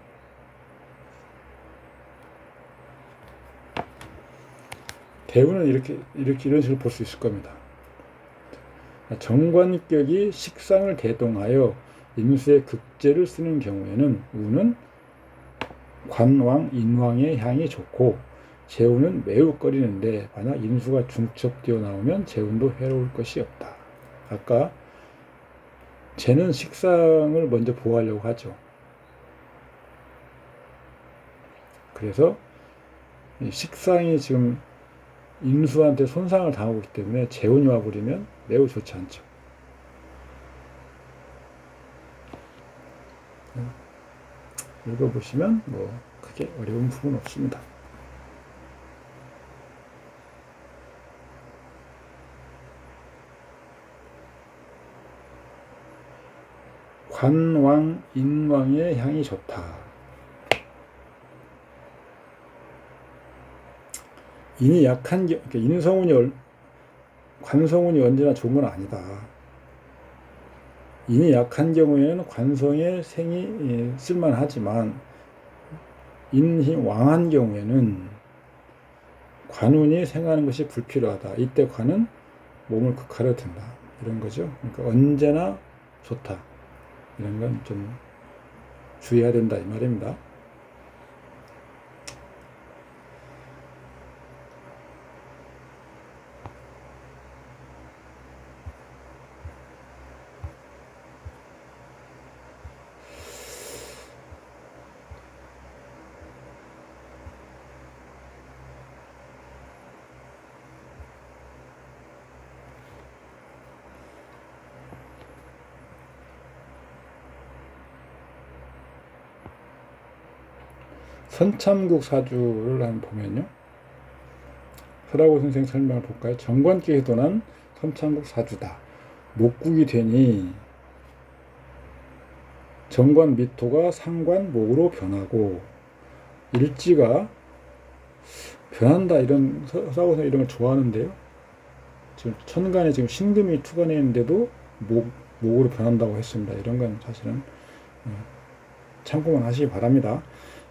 대우는 이런 식으로 볼 수 있을 겁니다. 정관격이 식상을 대동하여 인수의 극제를 쓰는 경우에는 우는 관왕, 인왕의 향이 좋고 재운은 매우 꺼리는데 만약 인수가 중첩되어 나오면 재운도 해로울 것이 없다. 아까 재는 식상을 먼저 보호하려고 하죠. 그래서 식상이 지금 인수한테 손상을 당하고 있기 때문에 재운이 와버리면 매우 좋지 않죠. 읽어보시면 뭐 크게 어려운 부분 없습니다. 관왕, 인왕의 향이 좋다. 인이 약한 그러니까 인성운이 관성운이 언제나 좋은 건 아니다. 인이 약한 경우에는 관성의 생이 쓸만하지만 인이 왕한 경우에는 관운이 생하는 것이 불필요하다. 이때 관은 몸을 극하려 든다. 이런 거죠. 그러니까 언제나 좋다. 이런 건 좀 주의해야 된다 이 말입니다. 선참국 사주를 한번 보면요. 서라고 선생 설명을 볼까요? 정관께 해도난 선참국 사주다. 목국이 되니 정관 미토가 상관 목으로 변하고 일지가 변한다. 이런 서라고 선생 이런 걸 좋아하는데요. 지금 천간에 지금 신금이 투관해 있는데도 목으로 변한다고 했습니다. 이런 건 사실은 참고만 하시기 바랍니다.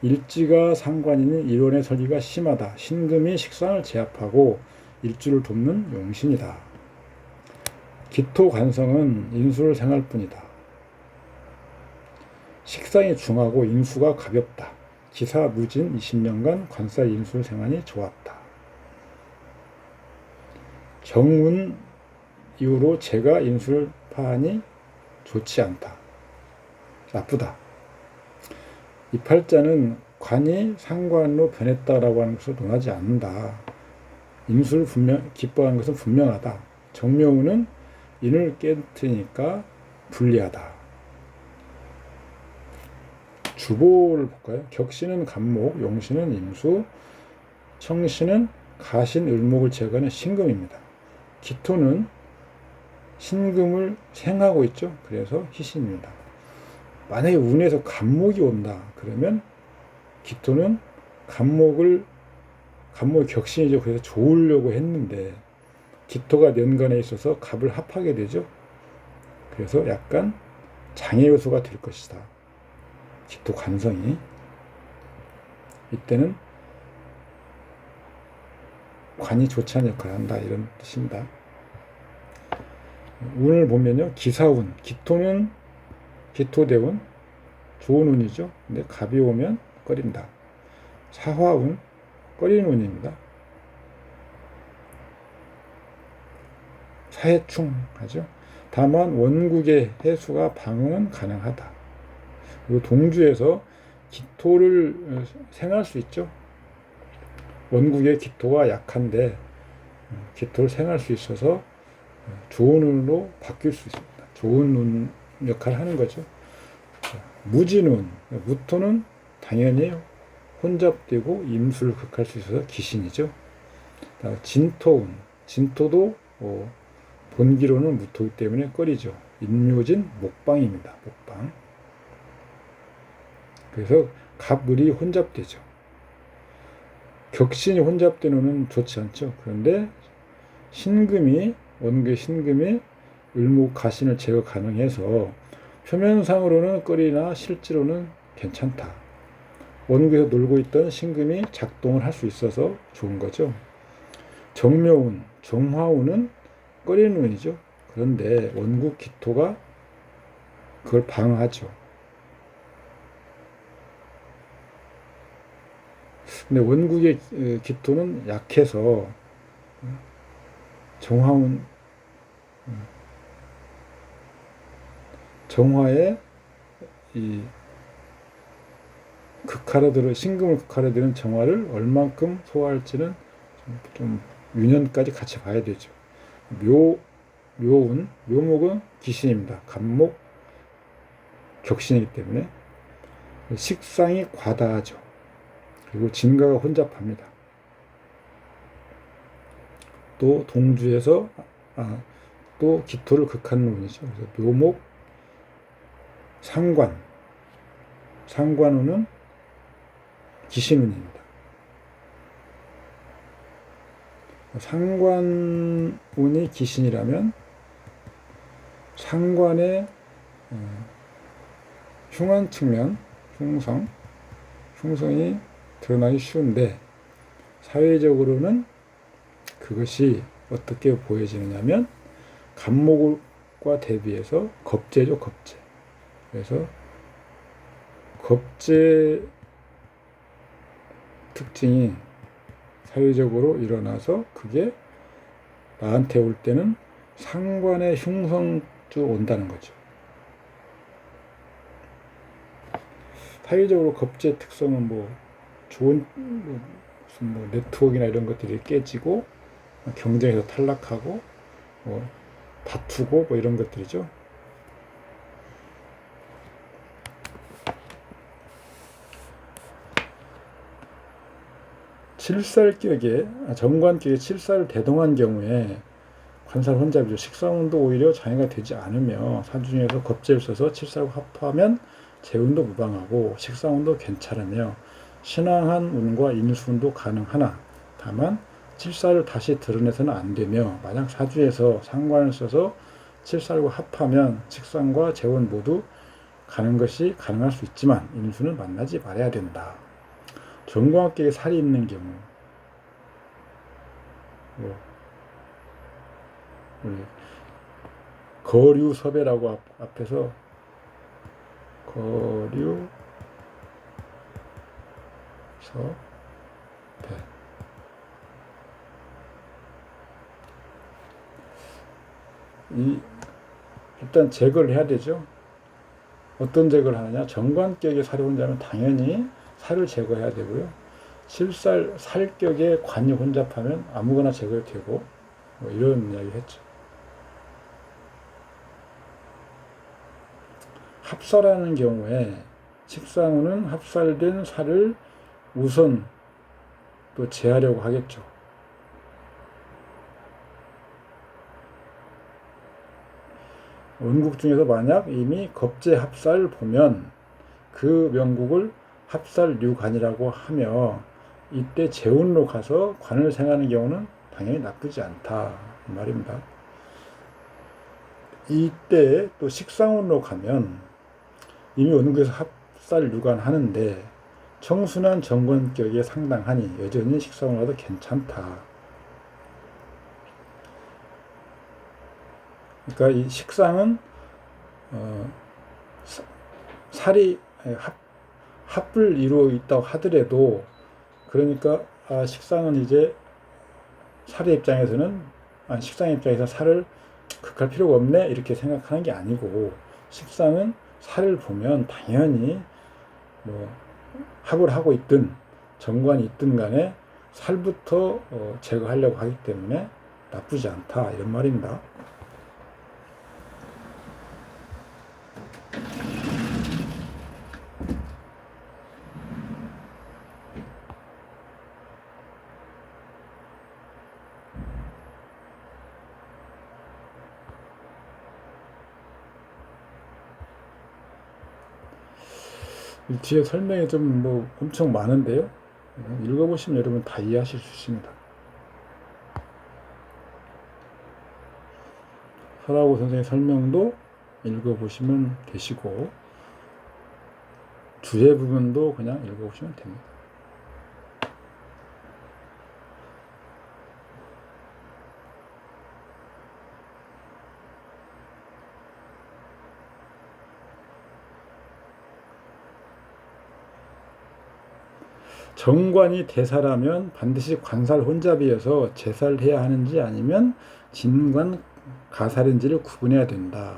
일지가 상관이니 일원의 설기가 심하다. 신금이 식상을 제압하고 일주를 돕는 용신이다. 기토 관성은 인수를 생할 뿐이다. 식상이 중하고 인수가 가볍다. 기사 무진 20년간 관살 인수를 생하니 좋았다. 정운 이후로 제가 인수를 파하니 좋지 않다. 나쁘다. 이 팔자는 관이 상관으로 변했다라고 하는 것을 논하지 않는다. 인수를 기뻐하는 것은 분명하다. 정묘운은 인을 깨트리니까 불리하다. 주보를 볼까요? 격신은 간목, 용신은 임수, 청신은 가신, 을목을 제거하는 신금입니다. 기토는 신금을 생하고 있죠. 그래서 희신입니다. 만약에 운에서 간목이 온다 그러면 기토는 간목이 격신이죠. 그래서 좋으려고 했는데 기토가 년간에 있어서 갑을 합하게 되죠. 그래서 약간 장애 요소가 될 것이다. 기토 관성이 이때는 관이 좋지 않은 역할을 한다 이런 뜻입니다. 운을 보면요. 기사운, 기토는 기토대운 좋은 운이죠. 근데 갑이 오면 꺼린다. 사화운 꺼리는 운입니다. 사해충 하죠. 다만 원국의 해수가 방응은 가능하다. 그리고 동주에서 기토를 생할 수 있죠. 원국의 기토가 약한데 기토를 생할 수 있어서 좋은 운으로 바뀔 수 있습니다. 좋은 운 역할을 하는 거죠. 무진운, 무토는 당연히 혼잡되고 임수를 극할 수 있어서 기신이죠. 진토운, 진토도 본기로는 무토이기 때문에 꺼리죠. 임묘진 목방입니다. 목방. 그래서 갑을이 혼잡되죠. 격신이 혼잡된 운은 좋지 않죠. 그런데 원국의 신금이 을목 가신을 제거 가능해서 표면상으로는 꺼리나 실제로는 괜찮다. 원국에서 놀고 있던 신금이 작동을 할 수 있어서 좋은 거죠. 정묘운, 정화운은 꺼리는 운이죠. 그런데 원국 기토가 그걸 방어하죠. 근데 원국의 기토는 약해서 정화에 이 신금을 극하려드는 정화를 얼만큼 소화할지는 좀 유년까지 같이 봐야 되죠. 묘목은 기신입니다. 간목 격신이기 때문에 식상이 과다하죠. 그리고 진가가 혼잡합니다. 또 동주에서 또 기토를 극하는 운이죠. 그래서 묘목 상관운은 기신운입니다. 상관운이 기신이라면 상관의 흉한 측면, 흉성이 드러나기 쉬운데 사회적으로는 그것이 어떻게 보여지느냐면 간목과 대비해서 겁재죠. 겁재. 그래서 겁재 특징이 사회적으로 일어나서 그게 나한테 올 때는 상관의 흉성주 온다는 거죠. 사회적으로 겁재 특성은 좋은 무슨 네트워크나 이런 것들이 깨지고 경쟁에서 탈락하고 다투고 이런 것들이죠. 정관격에 칠살을 대동한 경우에 관살 혼잡이죠. 식상운도 오히려 장애가 되지 않으며 사주 중에서 겁재를 써서 칠살과 합하면 재운도 무방하고 식상운도 괜찮으며 신앙한 운과 인수운도 가능하나 다만 칠살을 다시 드러내서는 안 되며 만약 사주에서 상관을 써서 칠살과 합하면 식상과 재운 모두 가는 것이 가능할 수 있지만 인수는 만나지 말아야 된다. 정관격에 살이 있는 경우 거류섭해라고 앞에서 거류섭해 일단 제거를 해야 되죠. 어떤 제거를 하느냐? 정관격에 살이 혼자면 당연히 살을 제거해야 되고요. 살격에 관이 혼잡하면 아무거나 제거해도 되고 이런 이야기 했죠. 합살하는 경우에 식상운은 합살된 살을 우선 또 제하려고 하겠죠. 원국 중에서 만약 이미 겁재 합살 보면 그 명국을 합살류관이라고 하며 이때 재운로 가서 관을 생하는 경우는 당연히 나쁘지 않다 이 말입니다. 이때 또 식상운로 가면 이미 원국에서 합살류관 하는데 청순한 정관격에 상당하니 여전히 식상운로 가도 괜찮다. 그러니까 이 식상은 살이 합을 이루어 있다고 하더라도 그러니까 식상은 이제 살의 입장에서는 식상의 입장에서 살을 극할 필요가 없네 이렇게 생각하는 게 아니고 식상은 살을 보면 당연히 합을 하고 있든 정관이 있든 간에 살부터 제거하려고 하기 때문에 나쁘지 않다 이런 말입니다. 이 뒤에 설명이 좀 엄청 많은데요. 읽어보시면 여러분 다 이해하실 수 있습니다. 설하고 선생의 설명도 읽어보시면 되시고 주제 부분도 그냥 읽어보시면 됩니다. 정관이 대사라면 반드시 관살 혼잡이어서 제살해야 하는지 아니면 진관 가살인지를 구분해야 된다.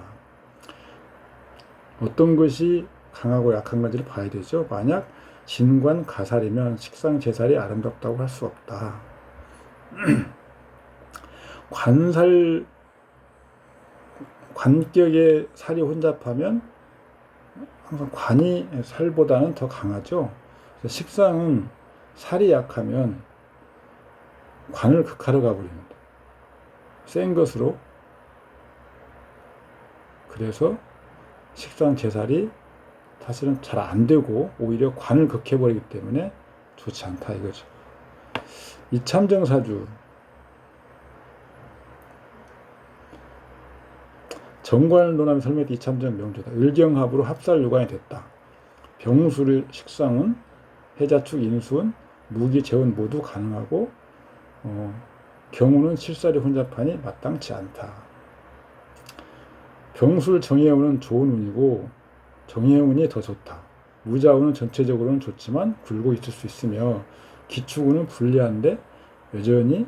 어떤 것이 강하고 약한 건지를 봐야 되죠. 만약 진관 가살이면 식상 제살이 아름답다고 할 수 없다. 관격에 살이 혼잡하면 항상 관이 살보다는 더 강하죠. 식상은 살이 약하면 관을 극하러 가버립니다. 센 것으로. 그래서 식상 제살이 사실은 잘 안 되고 오히려 관을 극해버리기 때문에 좋지 않다 이거죠. 이참정사주 정관을 논하며 설명할 때 이참정 명조다. 을경합으로 합살유관이 됐다. 병수를 식상은 해자축 인수은 무기 재운 모두 가능하고 경우는 칠살이 혼잡하니 마땅치 않다. 병술 정해운은 좋은 운이고 정해운이 더 좋다. 무자운은 전체적으로는 좋지만 굴고 있을 수 있으며 기축운은 불리한데 여전히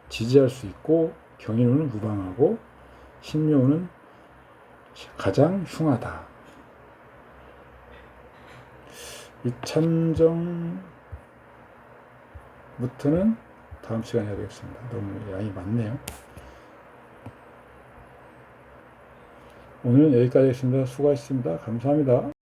지지할 수 있고 경인운은 무방하고 신묘운은 가장 흉하다. 이참정부터는 다음 시간에 해야 되겠습니다. 너무 양이 많네요. 오늘은 여기까지 하겠습니다. 수고하셨습니다. 감사합니다.